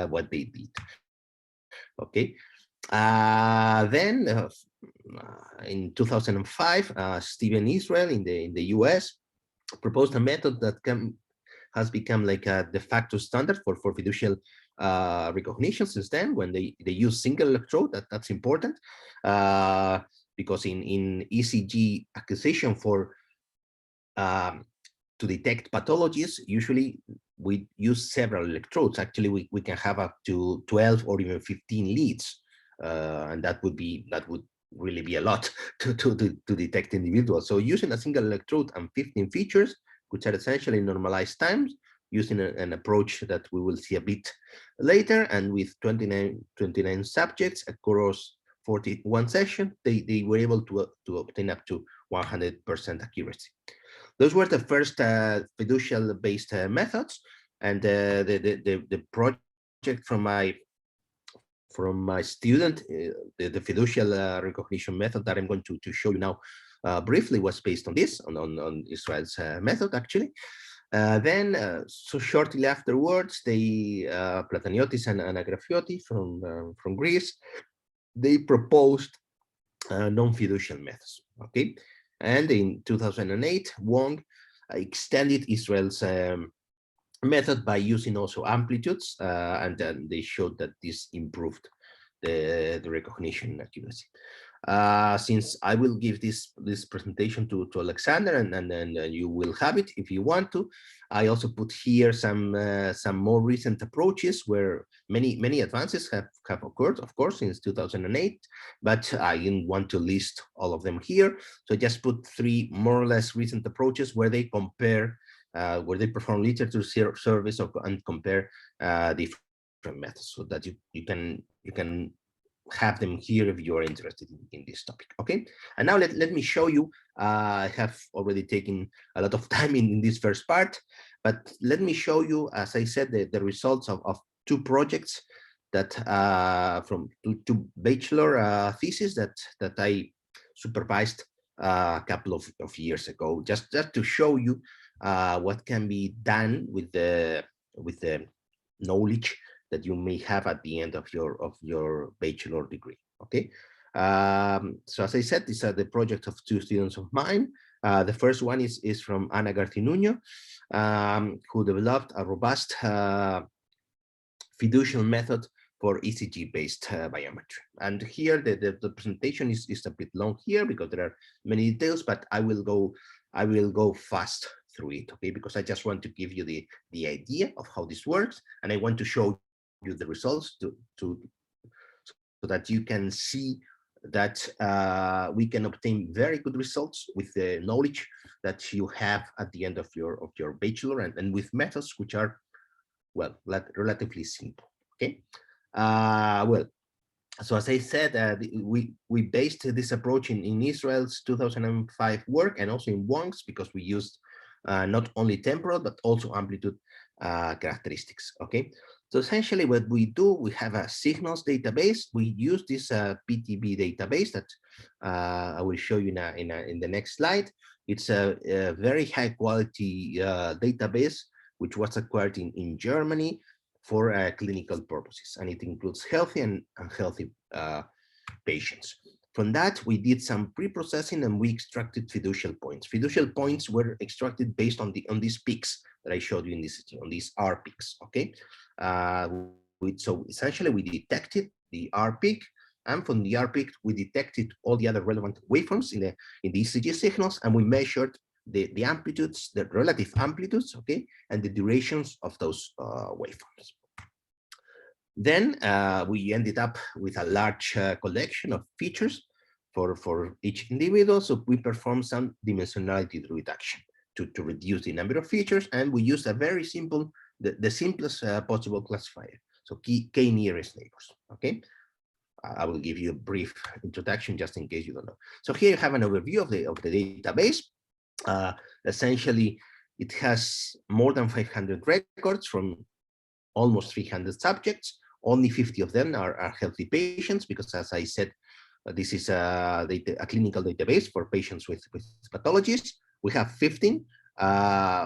what they did. Okay, then in 2005, Steven Israel in the US proposed a method that has become like a de facto standard for fiducial recognition since then, when they use single electrode. That's important, because in ECG acquisition for to detect pathologies, usually we use several electrodes. Actually, we can have up to 12 or even 15 leads, and that would really be a lot to detect individuals. So using a single electrode and 15 features, which are essentially normalized times, using an approach that we will see a bit later, and with 29 subjects across 41 sessions, they were able to obtain up to 100% accuracy. Those were the first fiducial-based methods, and the project from my student, the fiducial recognition method that I'm going to show you now briefly was based on this, on Israel's method, actually. So shortly afterwards, they Plataniotis and Anagrafiotti from Greece, they proposed non-fiducial methods. Okay, and in 2008, Wong extended Israel's method by using also amplitudes, and then they showed that this improved the recognition accuracy. Since I will give this presentation to Alexander, and then you will have it if you want to, I also put here some more recent approaches where many advances have occurred, of course, since 2008, but I didn't want to list all of them here. So I just put 3 more or less recent approaches where they compare, where they perform literature surveys and compare different methods, so that you can have them here if you are interested in this topic. Okay, and now let me show you. I have already taken a lot of time in this first part, but let me show you, as I said, the results of 2 projects that from two bachelor theses that I supervised a couple of years ago, just to show you what can be done with the knowledge that you may have at the end of your bachelor degree. Okay, so as I said, these are the projects of 2 students of mine. The first one is from Ana Garcinuño, who developed a robust fiducial method for ECG-based biometry. And here the presentation is a bit long here because there are many details, but I will go fast through it, okay? Because I just want to give you the idea of how this works, and I want to show you the results so that you can see that we can obtain very good results with the knowledge that you have at the end of your bachelor, and with methods which are well, relatively simple. Okay. Well, so as I said, we based this approach in Israel's 2005 work and also in Wong's, because we used not only temporal but also amplitude characteristics. Okay, so essentially what we do, we have a signals database. We use this PTB database that I will show you now in the next slide. It's a very high quality database which was acquired in Germany for clinical purposes, and it includes healthy and unhealthy patients. From that, we did some pre-processing and we extracted fiducial points. Fiducial points were extracted based on these peaks that I showed you in this, on these R peaks. Okay, so essentially we detected the R peak, and from the R peak we detected all the other relevant waveforms in the ECG signals, and we measured the amplitudes, the relative amplitudes, okay, and the durations of those waveforms. Then we ended up with a large collection of features for each individual. So we performed some dimensionality reduction to reduce the number of features, and we used a very simple, the simplest possible classifier. So k-nearest neighbors. Okay, I will give you a brief introduction just in case you don't know. So here you have an overview of the database. Essentially, it has more than 500 records from almost 300 subjects. Only 50 of them are healthy patients, because as I said, this is a clinical database for patients with pathologies. We have 15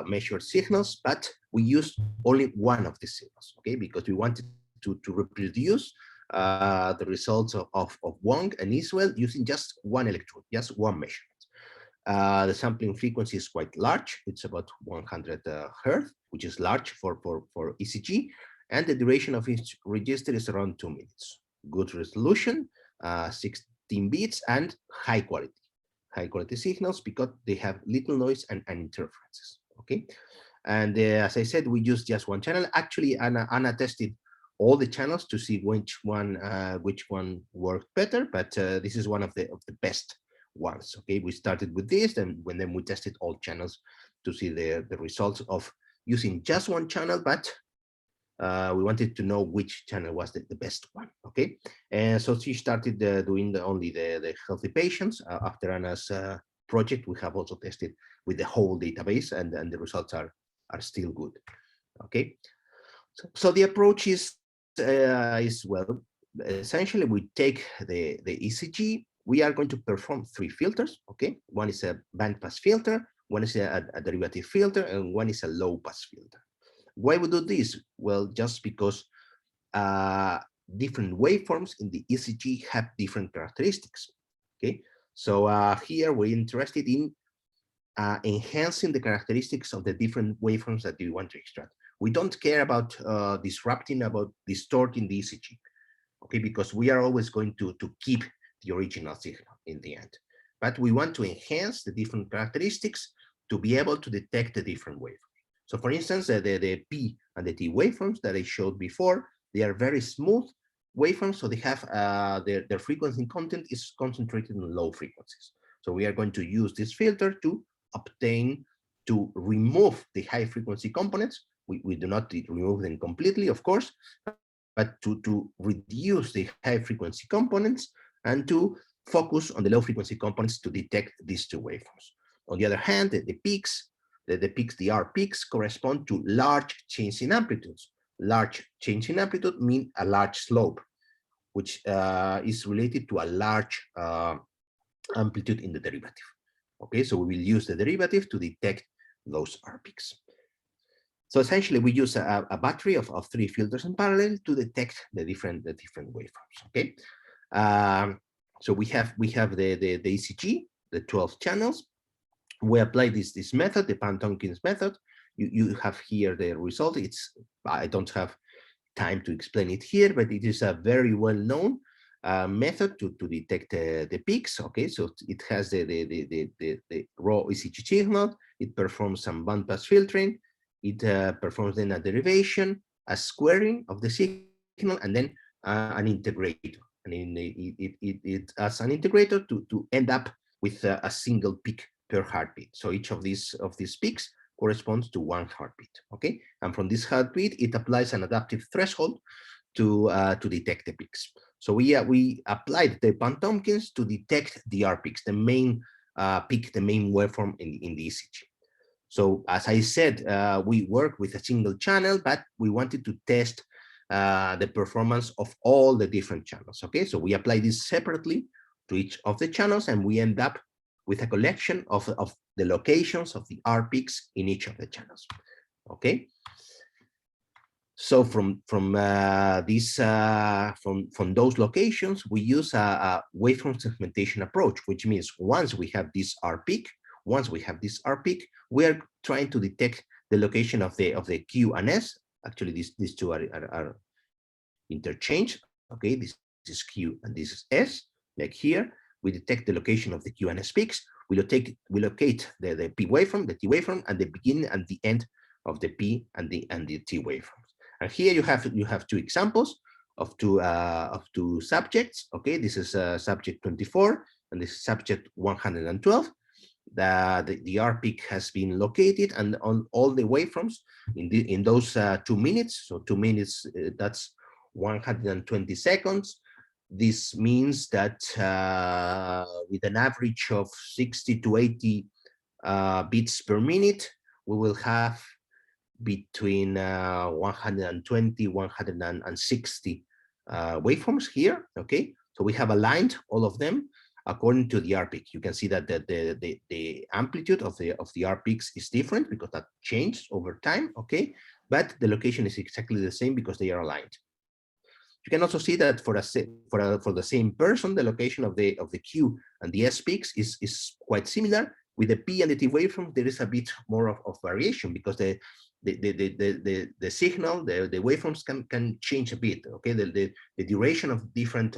measured signals, but we used only one of these signals, okay, because we wanted to reproduce the results of Wong and Israel using just one electrode, just one measurement. The sampling frequency is quite large. It's about 100 hertz, which is large for ECG. And the duration of each register is around 2 minutes. Good resolution, 16 bits, and high quality signals, because they have little noise and interferences. Okay, and as I said, we used just one channel. Actually, Anna tested all the channels to see which one worked better, but this is one of the best ones. Okay, we started with this, and then we tested all channels to see the results of using just one channel, but we wanted to know which channel was the best one. Okay, and so she started doing only the healthy patients. After Anna's project, we have also tested with the whole database, and the results are still good. Okay, so the approach is well, essentially we take the ECG. We are going to perform 3 filters. Okay, one is a bandpass filter, one is a derivative filter, and one is a low pass filter. Why we do this? Well, just because different waveforms in the ECG have different characteristics. Okay, so here we're interested in enhancing the characteristics of the different waveforms that you want to extract. We don't care about disrupting, about distorting the ECG, okay, because we are always going to keep the original signal in the end. But we want to enhance the different characteristics to be able to detect the different waveforms. So for instance, the P and the T waveforms that I showed before, they are very smooth waveforms, so they have their frequency content is concentrated in low frequencies. So we are going to use this filter to remove the high frequency components. We do not remove them completely, of course, but to reduce the high frequency components and to focus on the low frequency components to detect these 2 waveforms. On the other hand, the R peaks correspond to large change in amplitudes. Large change in amplitude mean a large slope, which is related to a large amplitude in the derivative. Okay, so we will use the derivative to detect those R peaks. So essentially, we use a battery of 3 filters in parallel to detect the different waveforms. Okay, so we have the ECG, the 12 channels. We apply this method, the Pan-Tompkins method. You have here the result. I don't have time to explain it here, but it is a very well-known method to detect the peaks. Okay, so it has the raw ECG signal. It performs some bandpass filtering. It performs then a derivation, a squaring of the signal, and then an integrator. And it as an integrator to end up with a single peak per heartbeat. So each of these peaks corresponds to 1 heartbeat, okay? And from this heartbeat, it applies an adaptive threshold to detect the peaks. So we applied the Pan-Tompkins to detect the R peaks, the main peak, the main waveform in the ECG. So as I said, we work with a single channel, but we wanted to test the performance of all the different channels. Okay, so we apply this separately to each of the channels, and we end up with a collection of the locations of the R peaks in each of the channels. Okay. So from those locations, we use a waveform segmentation approach, which means once we have this R peak, we are trying to detect the location of the Q and S. Actually, these two are interchanged. Okay, this is Q and this is S. Like here, we detect the location of the Q and S peaks. We locate the P waveform, the T waveform, and the beginning and the end of the P and the T waveforms. And here you have two examples of two subjects. Okay, this is subject 24 and this is subject 112. The R peak has been located, and on all the waveforms in those 2 minutes. So 2 minutes, that's 120 seconds. This means that with an average of 60 to 80 beats per minute, we will have between 120, 160 waveforms here. Okay, so we have aligned all of them according to the R peak. You can see that the amplitude of the R peaks is different because that changed over time. Okay, but the location is exactly the same because they are aligned. You can also see that for the same person, the location of the Q and the S peaks is quite similar. With the P and the T waveform, there is a bit more of variation because the signal, the waveforms can change a bit. Okay, the duration of different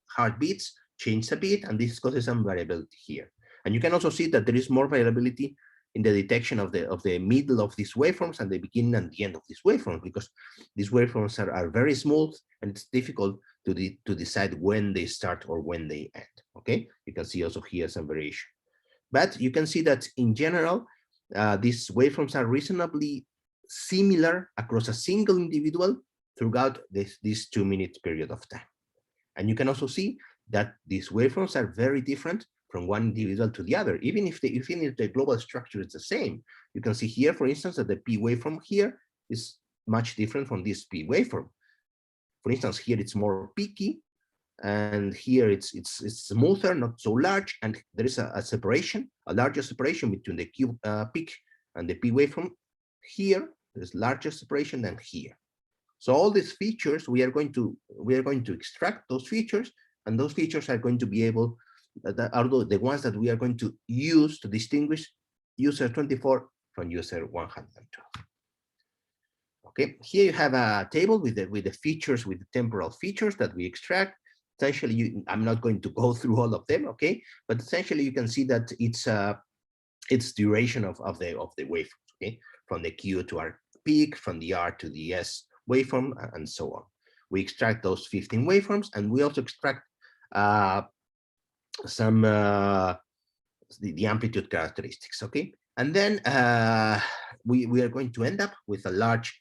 heartbeats change a bit, and this causes some variability here. And you can also see that there is more variability in the detection of the middle of these waveforms and the beginning and the end of these waveforms, because these waveforms are very smooth and it's difficult to decide when they start or when they end. Okay, you can see also here some variation, but you can see that in general these waveforms are reasonably similar across a single individual throughout this 2 minute period of time. And you can also see that these waveforms are very different from one individual to the other, even if the global structure is the same. You can see here, for instance, that the P waveform here is much different from this P waveform. For instance, here it's more peaky, and here it's smoother, not so large, and there is a separation, a larger separation between the Q peak and the P waveform. Here, there's larger separation than here. So all these features, we are going to extract those features, and those features are going to be able, that are the ones that we are going to use to distinguish user 24 from user 112. Okay, here you have a table with the features, with the temporal features that we extract. Essentially, I'm not going to go through all of them, okay, but essentially you can see that it's duration of the waveforms, okay, from the Q to our peak, from the R to the S waveform, and so on. We extract those 15 waveforms, and we also extract some the amplitude characteristics, okay, and then we are going to end up with a large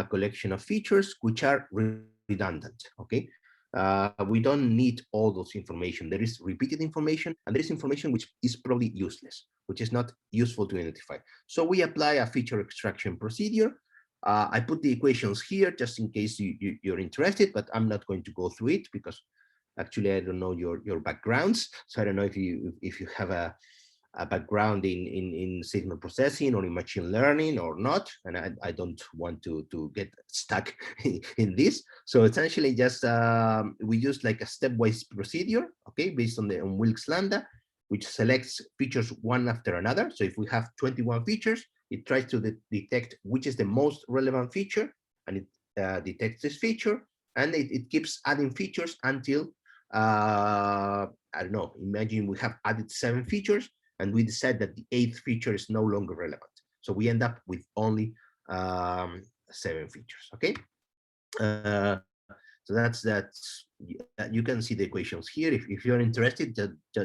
collection of features which are redundant, okay. We don't need all those information. There is repeated information, and there is information which is probably useless, which is not useful to identify. So we apply a feature extraction procedure. I put the equations here just in case you're interested, but I'm not going to go through it because actually I don't know your backgrounds. So I don't know if you have a background in signal processing or in machine learning or not, and I don't want to get stuck in this. So essentially just we use like a stepwise procedure, okay, based on Wilks lambda, which selects features one after another. So if we have 21 features, it tries to detect which is the most relevant feature, and it detects this feature, and it keeps adding features until I don't know, imagine we have added 7 features and we decide that the 8th feature is no longer relevant. So we end up with only 7 features, okay? So you can see the equations here. If you're interested,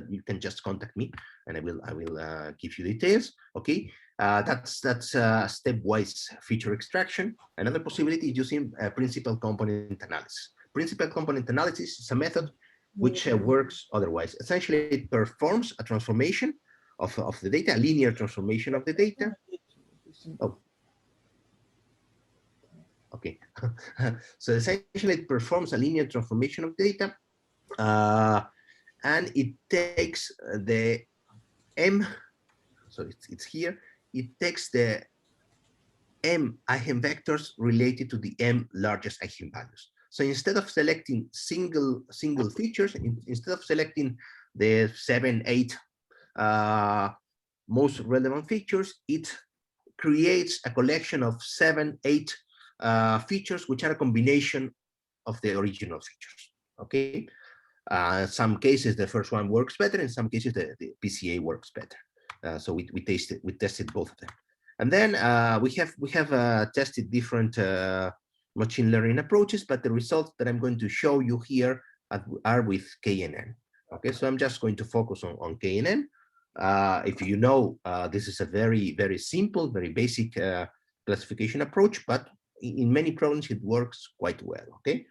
you can just contact me and I will give you details, okay? That's stepwise feature extraction. Another possibility is using principal component analysis. Principal component analysis is a method which works otherwise. Essentially, it performs a transformation of the data, a linear transformation of the data. Oh, okay. So essentially, it performs a linear transformation of data, and it takes the M. So it's here. It takes the M eigenvectors related to the M largest eigenvalues. So instead of selecting single features, instead of selecting the 7, 8 most relevant features, it creates a collection of 7, 8 features, which are a combination of the original features. Okay. In some cases, the first one works better. In some cases, the PCA works better. So we tested both of them. And then we have tested different machine learning approaches, but the results that I'm going to show you here are with KNN. Okay, so I'm just going to focus on KNN. If you know, this is a very, very simple, very basic classification approach, but in many problems it works quite well. Okay.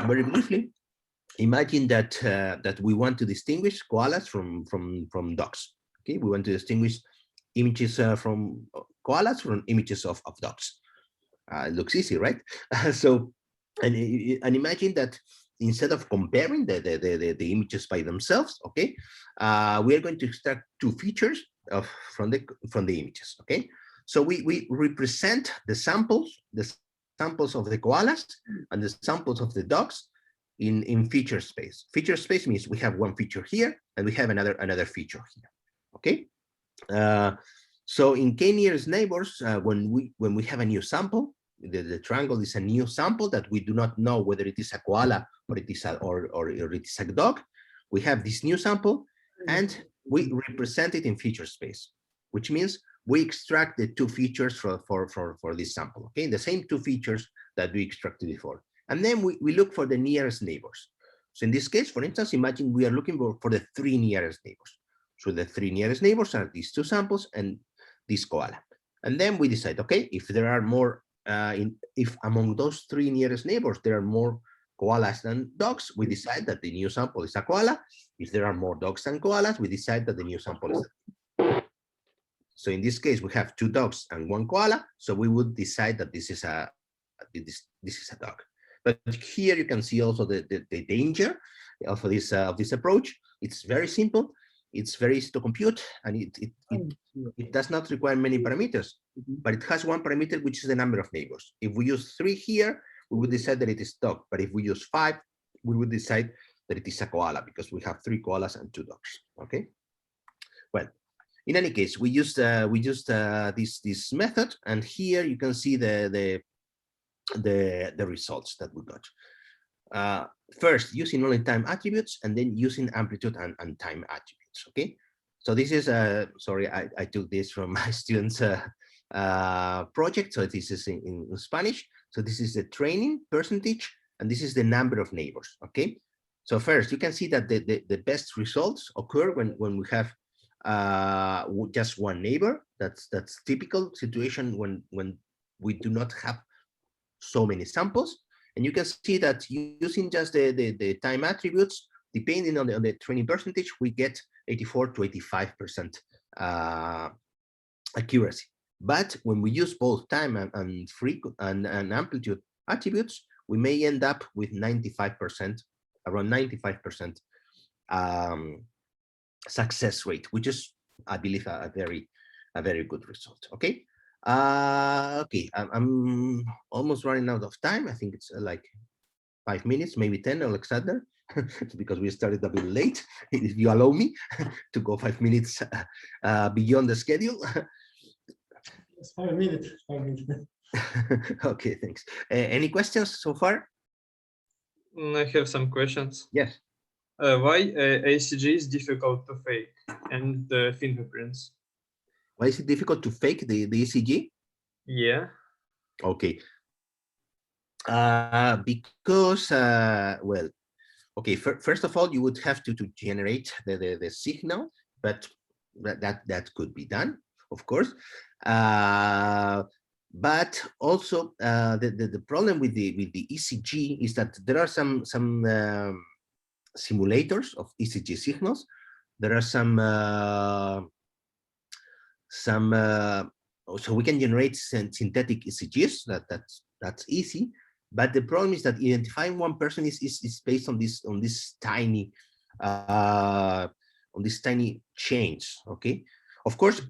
Very briefly, imagine that that we want to distinguish koalas from dogs. Okay, we want to distinguish images from koalas from images of dogs. It looks easy, right? So, and imagine that instead of comparing the images by themselves, okay, we are going to extract two features from the images. Okay, so we represent the samples of the koalas and the samples of the dogs in feature space. Feature space means we have one feature here and we have another feature here. Okay. So in k-nearest neighbors, when we have a new sample, the triangle is a new sample that we do not know whether it is a koala or it is or it is a dog. We have this new sample and we represent it in feature space, which means we extract the two features for this sample. Okay, the same two features that we extracted before. And then we look for the nearest neighbors. So in this case, for instance, imagine we are looking for the three nearest neighbors. So the three nearest neighbors are these two samples and this koala. And then we decide, okay, if there are more, if among those three nearest neighbors, there are more koalas than dogs, we decide that the new sample is a koala. If there are more dogs than koalas, we decide that the new sample is a. So in this case, we have two dogs and one koala. So we would decide that this is a dog. But here you can see also the danger of this approach. It's very simple. It's very easy to compute, and it does not require many parameters, but it has one parameter, which is the number of neighbors. If we use 3 here, we would decide that it is dog. But if we use 5, we would decide that it is a koala because we have 3 koalas and 2 dogs. Okay. Well, in any case, we used this method, and here you can see the results that we got. First, using only time attributes, and then using amplitude and time attributes. Okay, so this is sorry, I took this from my students' project, so this is in Spanish. So this is the training percentage, and this is the number of neighbors. Okay, so first you can see that the best results occur when we have just one neighbor. That's typical situation when we do not have so many samples. And you can see that using just the time attributes, depending on the training percentage, we get 84 to 85% accuracy. But when we use both time and amplitude attributes, we may end up with 95%, around 95% success rate, which is, I believe, a very good result. Okay. Okay, I'm almost running out of time. I think it's like 5 minutes, maybe 10, Alexander, because we started a bit late. If you allow me to go 5 minutes beyond the schedule. It's 5 minutes. 5 minutes. Okay, thanks. Any questions so far? I have some questions. Yes. Why ACG is difficult to fake and the fingerprints? Why is it difficult to fake the ECG? Yeah. Okay. Because, well, okay, first of all, you would have to generate the signal, but that could be done, of course. But also the problem with the ECG is that there are some simulators of ECG signals. There are some so we can generate synthetic ECGs. That's easy. But the problem is that identifying one person is based on this tiny change. Okay. Of course,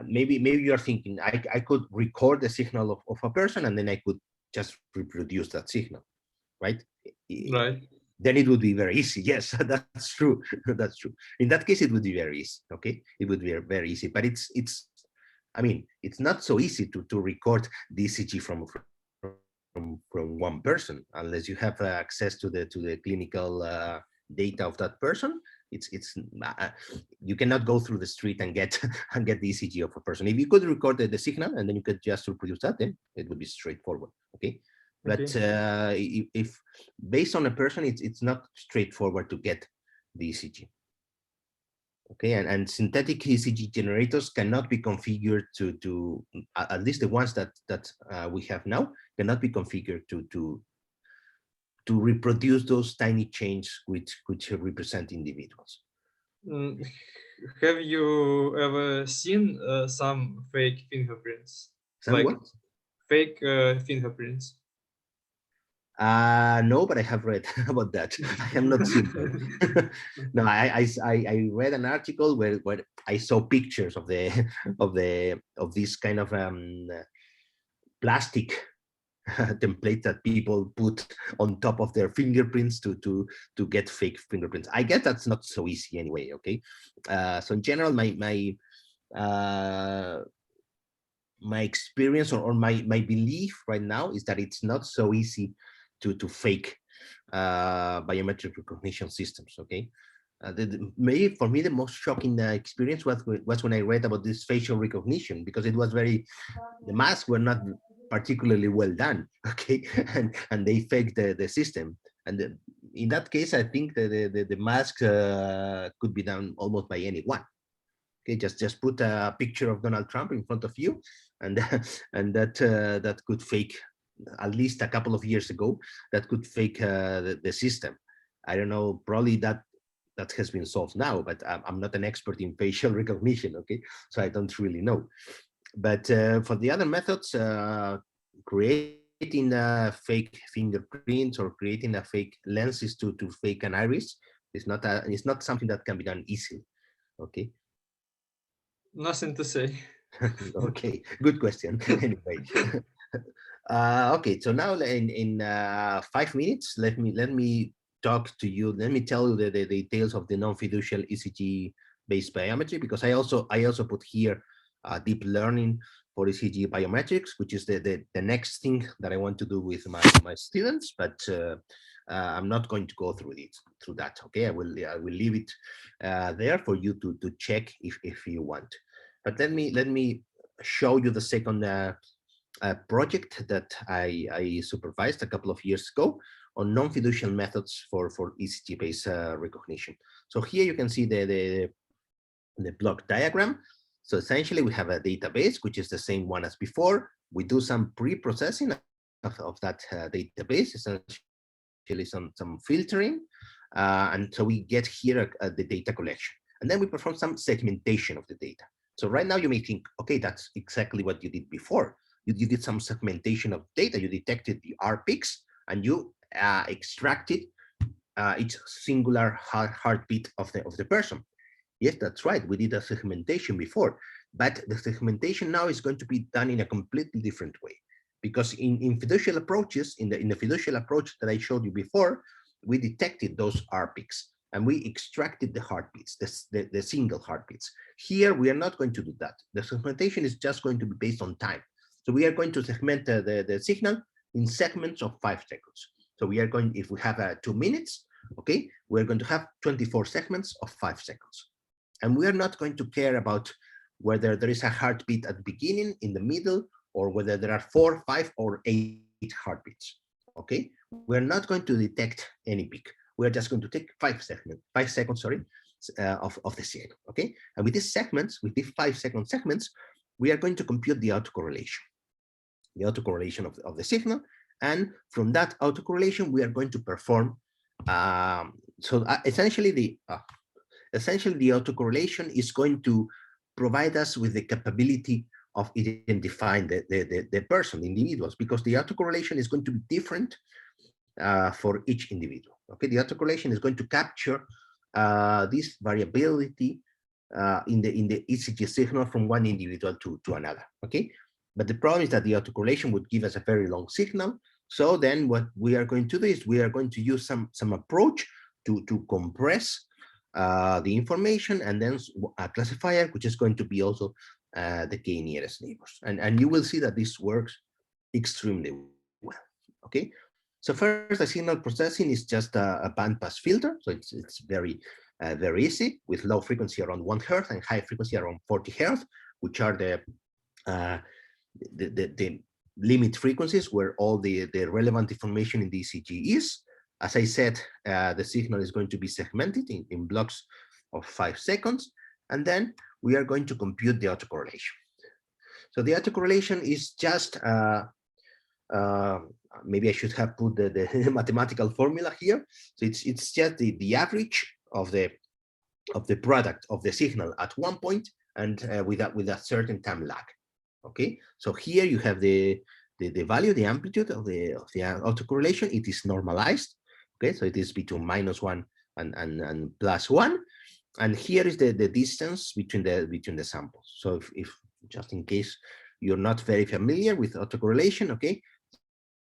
maybe you are thinking I could record the signal of a person and then I could just reproduce that signal, right? Right. Then it would be very easy. Yes, that's true. That's true. In that case, it would be very easy. Okay, it would be very easy. But I mean, it's not so easy to record the ECG from one person unless you have access to the clinical data of that person. You cannot go through the street and get the ECG of a person. If you could record the signal and then you could just reproduce that, then it would be straightforward. Okay. But if based on a person, it's not straightforward to get the ECG. Okay, and synthetic ECG generators cannot be configured to at least the ones that we have now cannot be configured to reproduce those tiny changes which represent individuals. Have you ever seen some fake fingerprints? Some what? Fake fingerprints. No, but I have read about that. I have not seen that. No, I read an article where I saw pictures of this kind of plastic template that people put on top of their fingerprints to get fake fingerprints. I guess that's not so easy anyway. Okay, so in general, my experience or my belief right now is that it's not so easy to fake biometric recognition systems. Okay, maybe for me the most shocking experience was when I read about this facial recognition, because it was the masks were not particularly well done. Okay, and they faked the system. And in that case, I think the mask could be done almost by anyone. Okay, just put a picture of Donald Trump in front of you, and that could fake. At least a couple of years ago, that could fake the system. I don't know, probably that has been solved now, but I'm not an expert in facial recognition, okay? So I don't really know. But for the other methods, creating fake fingerprints or creating a fake lenses to fake an iris is not something that can be done easily, okay? Nothing to say. Okay, good question. Anyway. Okay, so now in 5 minutes, let me talk to you. Let me tell you the details of the non-fiducial ECG based biometry, because I also put here deep learning for ECG biometrics, which is the next thing that I want to do with my students. But I'm not going to go through that. Okay, I will leave it there for you to check if you want. But let me show you the second project that I supervised a couple of years ago on non-fiducial methods for ECG-based recognition. So here you can see the block diagram. So essentially we have a database, which is the same one as before. We do some pre-processing of that database, essentially some filtering. And so we get here the data collection. And then we perform some segmentation of the data. So right now you may think, okay, that's exactly what you did before. You did some segmentation of data. You detected the R peaks and you extracted each singular heartbeat of the person. Yes, that's right. We did a segmentation before, but the segmentation now is going to be done in a completely different way, because in fiducial approaches, in the fiducial approach that I showed you before, we detected those R peaks and we extracted the heartbeats, the single heartbeats. Here we are not going to do that. The segmentation is just going to be based on time. So we are going to segment the signal in segments of 5 seconds. So we are going, if we have 2 minutes, okay, we're going to have 24 segments of 5 seconds. And we are not going to care about whether there is a heartbeat at the beginning, in the middle, or whether there are 4, 5, or 8 heartbeats, okay? We're not going to detect any peak. We're just going to take 5 seconds, of the signal. Okay, and with these segments, with these 5-second segments, we are going to compute the autocorrelation, of the signal, and from that autocorrelation, we are going to perform. Essentially, the autocorrelation is going to provide us with the capability of identifying the person, the individuals, because the autocorrelation is going to be different for each individual. Okay, the autocorrelation is going to capture this variability in the ECG signal from one individual to another. Okay, but the problem is that the autocorrelation would give us a very long signal. So then what we are going to do is we are going to use some approach to compress the information, and then a classifier, which is going to be also the k nearest neighbors. And you will see that this works extremely well. Okay, so first, the signal processing is just a bandpass filter. So it's very easy, with low frequency around 1 Hz and high frequency around 40 Hz, which are the limit frequencies where all the relevant information in the ECG is. As I said, the signal is going to be segmented in blocks of 5 seconds, and then we are going to compute the autocorrelation. So the autocorrelation is just, maybe I should have put the mathematical formula here. So it's just the average of the product of the signal at one point and with a certain time lag. Okay, so here you have the value, the amplitude of the autocorrelation. It is normalized. Okay, so it is between -1 and +1, and here is the distance between the samples. So if just in case you're not very familiar with autocorrelation, okay,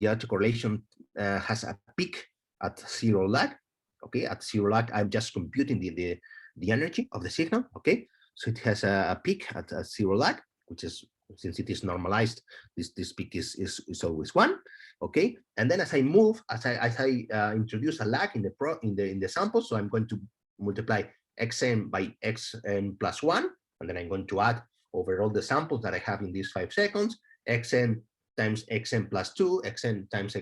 the autocorrelation has a peak at 0 lag. Okay, at 0 lag, I'm just computing the energy of the signal. Okay, so it has a peak at 0 lag, which is, since it is normalized, this peak is always 1. Okay, and then as I move, as I introduce a lag in the sample, so I'm going to multiply xn by xn plus 1, and then I'm going to add over all the samples that I have in these 5 seconds, xn times xn plus 2, xn times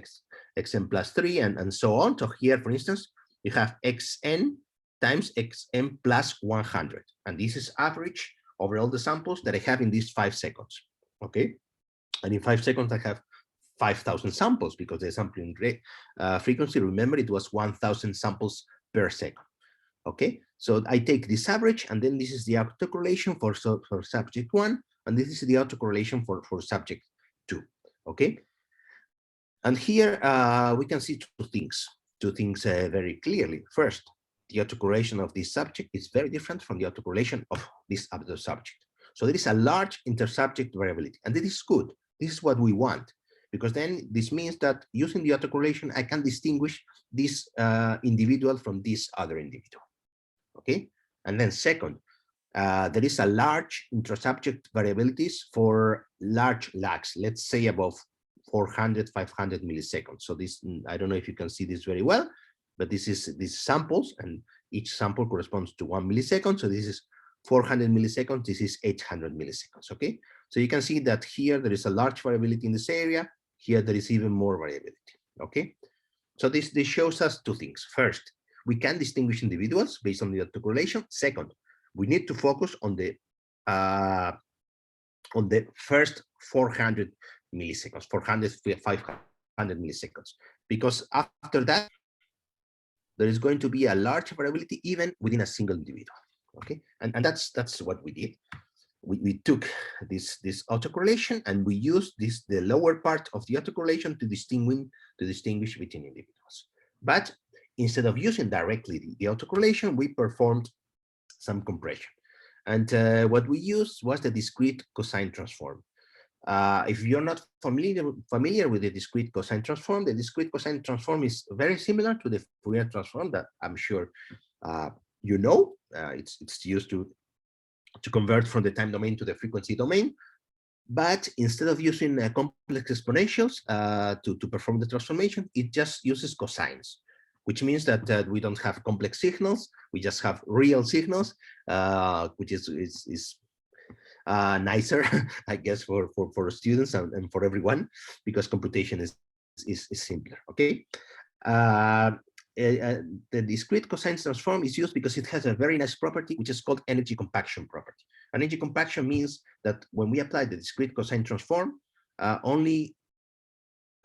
xn plus 3, and so on. So here, for instance, you have xn times xn plus 100, and this is average over all the samples that I have in these 5 seconds. Okay, and in 5 seconds I have 5,000 samples, because the sampling rate frequency, remember, it was 1,000 samples per second. Okay, so I take this average, and then this is the autocorrelation for subject 1, and this is the autocorrelation for subject 2. Okay, and here we can see two things very clearly. First, the autocorrelation of this subject is very different from the autocorrelation of this other subject. So there is a large intersubject variability, and this is good. This is what we want, because then this means that using the autocorrelation, I can distinguish this individual from this other individual. Okay, and then second, there is a large intrasubject variabilities for large lags, let's say above 400, 500 milliseconds. So this, I don't know if you can see this very well, but this is these samples, and each sample corresponds to 1 millisecond. So this is 400 milliseconds, this is 800 milliseconds. Okay, so you can see that here there is a large variability in this area. Here there is even more variability. Okay, so this shows us two things. First, we can distinguish individuals based on the autocorrelation. Second, we need to focus on the first 400 milliseconds, 400, 500 milliseconds, because after that, there is going to be a large variability even within a single individual. Okay, and that's what we did. We took this autocorrelation, and we used the lower part of the autocorrelation to distinguish between individuals. But instead of using directly the autocorrelation, we performed some compression. And what we used was the discrete cosine transform. If you're not familiar with the discrete cosine transform, the discrete cosine transform is very similar to the Fourier transform that I'm sure you know. It's used to convert from the time domain to the frequency domain. But instead of using complex exponentials to perform the transformation, it just uses cosines, which means that we don't have complex signals. We just have real signals, which is nicer, I guess, for students and for everyone, because computation is simpler. Okay, the discrete cosine transform is used because it has a very nice property, which is called energy compaction property. Energy compaction means that when we apply the discrete cosine transform, only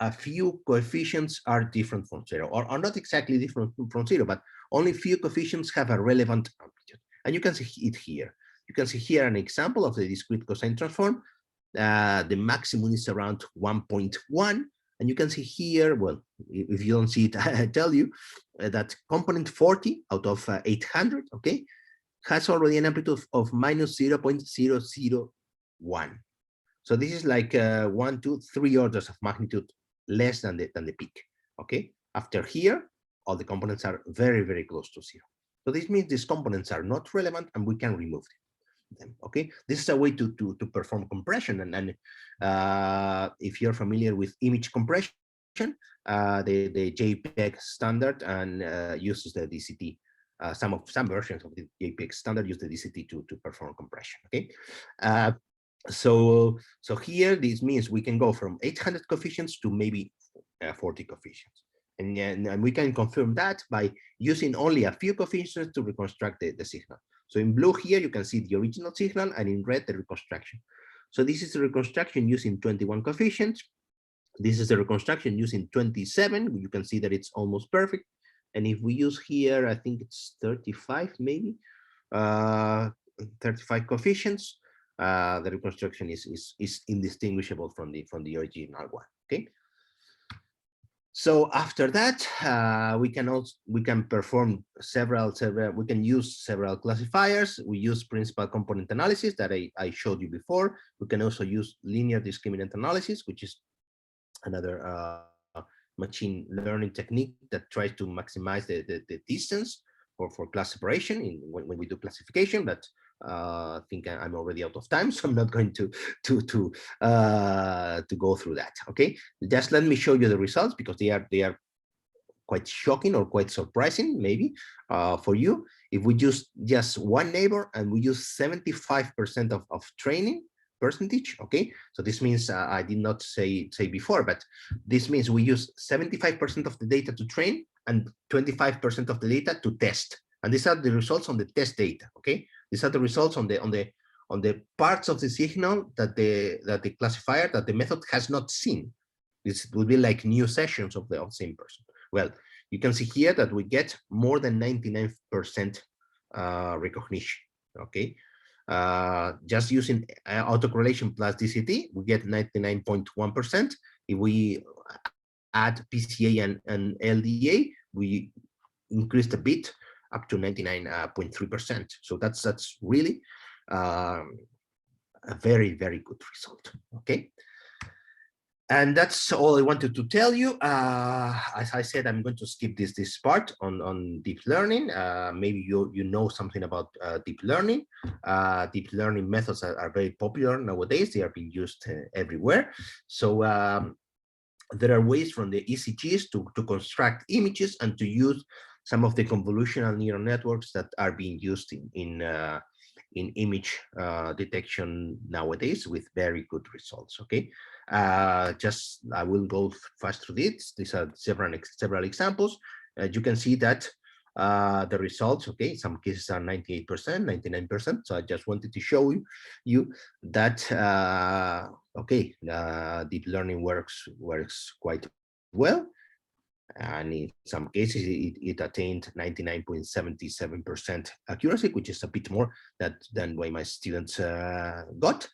a few coefficients are different from zero, or not exactly different from zero, but only few coefficients have a relevant amplitude. And you can see it here. You can see here an example of the discrete cosine transform. The maximum is around 1.1. And you can see here, well, if you don't see it, I tell you that component 40 out of 800, okay, has already an amplitude of minus 0.001. So this is like 1, 2, 3 orders of magnitude less than the peak, okay? After here, all the components are very, very close to zero. So this means these components are not relevant and we can remove them, okay? This is a way to perform compression. And if you're familiar with image compression, the JPEG standard and uses the DCT. Some versions of the JPEG standard use the DCT to perform compression, okay? So here, this means we can go from 800 coefficients to maybe 40 coefficients. And we can confirm that by using only a few coefficients to reconstruct the signal. So in blue here, you can see the original signal, and in red, the reconstruction. So this is the reconstruction using 21 coefficients. This is the reconstruction using 27. You can see that it's almost perfect. And if we use here, I think it's 35, maybe, 35 coefficients, the reconstruction is indistinguishable from the original one. Okay. So after that, we can perform several we can use several classifiers. We use principal component analysis that I showed you before. We can also use linear discriminant analysis, which is another machine learning technique that tries to maximize the distance for class separation when we do classification. But I think I'm already out of time, so I'm not going to go through that. Okay, just let me show you the results because they are quite shocking or quite surprising, maybe for you. If we use just one neighbor and we use 75% of training percentage, okay, so this means I did not say before, but this means we use 75% of the data to train and 25% of the data to test, and these are the results on the test data. Okay, these are the results on the parts of the signal that the classifier, that the method has not seen. This will be like new sessions of the same person. Well, you can see here that we get more than 99% recognition. Okay. Just using autocorrelation plus DCT, we get 99.1%. If we add PCA and LDA, we increased a bit up to 99.3%. So that's really a very, very good result. Okay. And that's all I wanted to tell you. As I said, I'm going to skip this part on deep learning. Maybe you know something about deep learning. Deep learning methods are very popular nowadays. They are being used everywhere. So there are ways from the ECGs to construct images and to use some of the convolutional neural networks that are being used in image detection nowadays with very good results. Okay. Just I will go fast through this. These are several examples. You can see that the results, okay, some cases are 98%, 99%. So I just wanted to show you that okay, deep learning works quite well, and in some cases it attained 99.77% accuracy, which is a bit more than what my students got.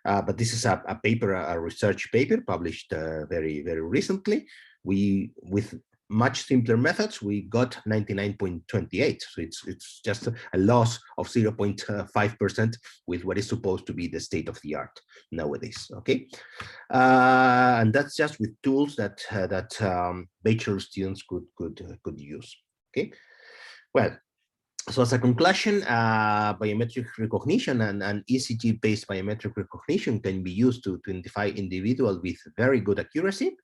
But this is a paper, a research paper published very, very recently. With much simpler methods, we got 99.28. So it's just a loss of 0.5% with what is supposed to be the state of the art nowadays. Okay, and that's just with tools that bachelor students could use. Okay, well. So as a conclusion, biometric recognition and ECG-based biometric recognition can be used to identify individuals with very good accuracy,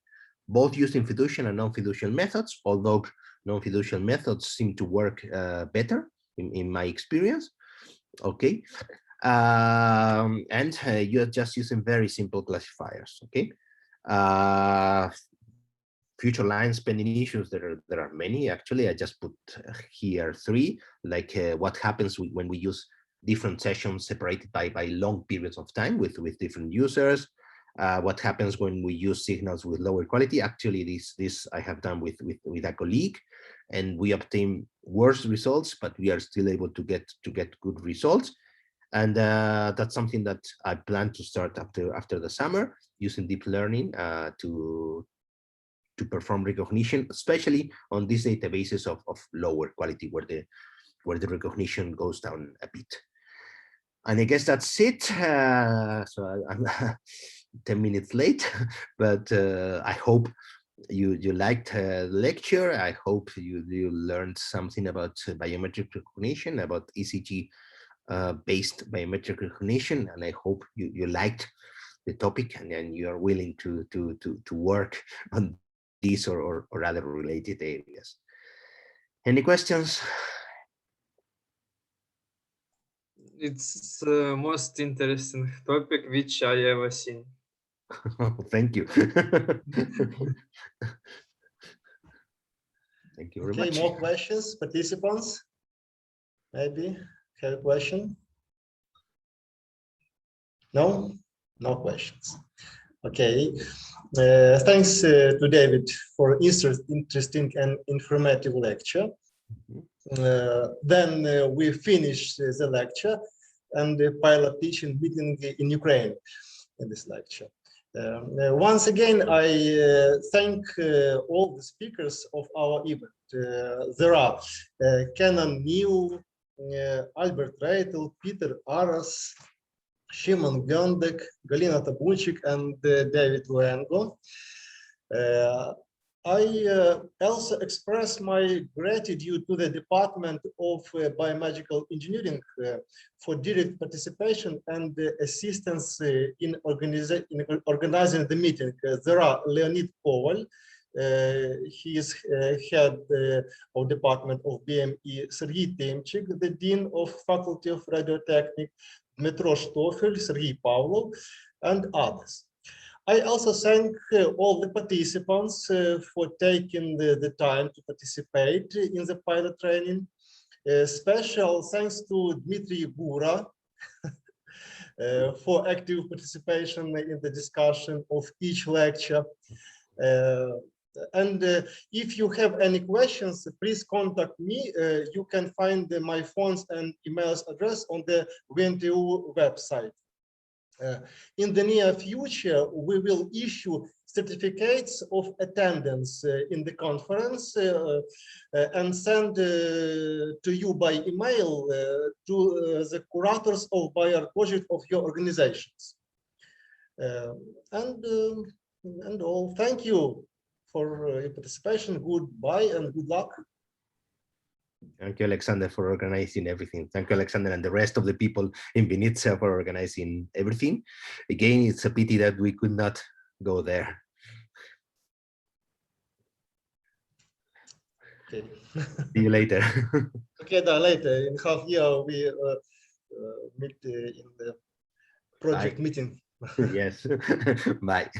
both using fiducial and non-fiducial methods, although non-fiducial methods seem to work better in my experience. Okay, and you're just using very simple classifiers. Okay. future line spending issues, there are many. Actually, I just put here 3, like what happens when we use different sessions separated by long periods of time with different users. What happens when we use signals with lower quality? Actually, this I have done with a colleague, and we obtain worse results, but we are still able to get good results. And that's something that I plan to start after the summer, using deep learning to perform recognition, especially on these databases of lower quality, where the recognition goes down a bit. And I guess that's it. So I'm 10 minutes late, but I hope you liked the lecture. I hope you learned something about biometric recognition, about ECG based biometric recognition, and I hope you liked the topic, and you are willing to work on these or other related areas. Any questions? It's the most interesting topic which I ever seen. Thank you. Thank you very Okay, much. more questions, participants? Maybe have a question? No? No questions. Okay. Thanks to David for interesting and informative lecture. Then we finish the lecture and the pilot teaching meeting in Ukraine in this lecture. Once again, I thank all the speakers of our event. There are Kenan New, Albert Reitel, Peter Aras, Shimon Gondek, Galina Tabunchik, and David Luengo. I also express my gratitude to the Department of Biomedical Engineering for direct participation and assistance in organizing the meeting. There are Leonid Koval, he is head of Department of BME, Sergei Temchik, the Dean of Faculty of Radiotechnics, Dmitro Stofel, Sergei Pavlov, and others. I also thank all the participants for taking the time to participate in the pilot training. Special thanks to Dmitry Bura for active participation in the discussion of each lecture. And if you have any questions, please contact me. You can find my phones and emails address on the WNTU website. In the near future, we will issue certificates of attendance in the conference and send to you by email to the curators of BIOART project of your organizations. And all, thank you for your participation. Goodbye and good luck. Thank you, Alexander, for organizing everything. Thank you, Alexander, and the rest of the people in Vinnytsia for organizing everything. Again, it's a pity that we could not go there. Okay. See you later. Okay, later in half year we meet in the project meeting. Yes. Bye.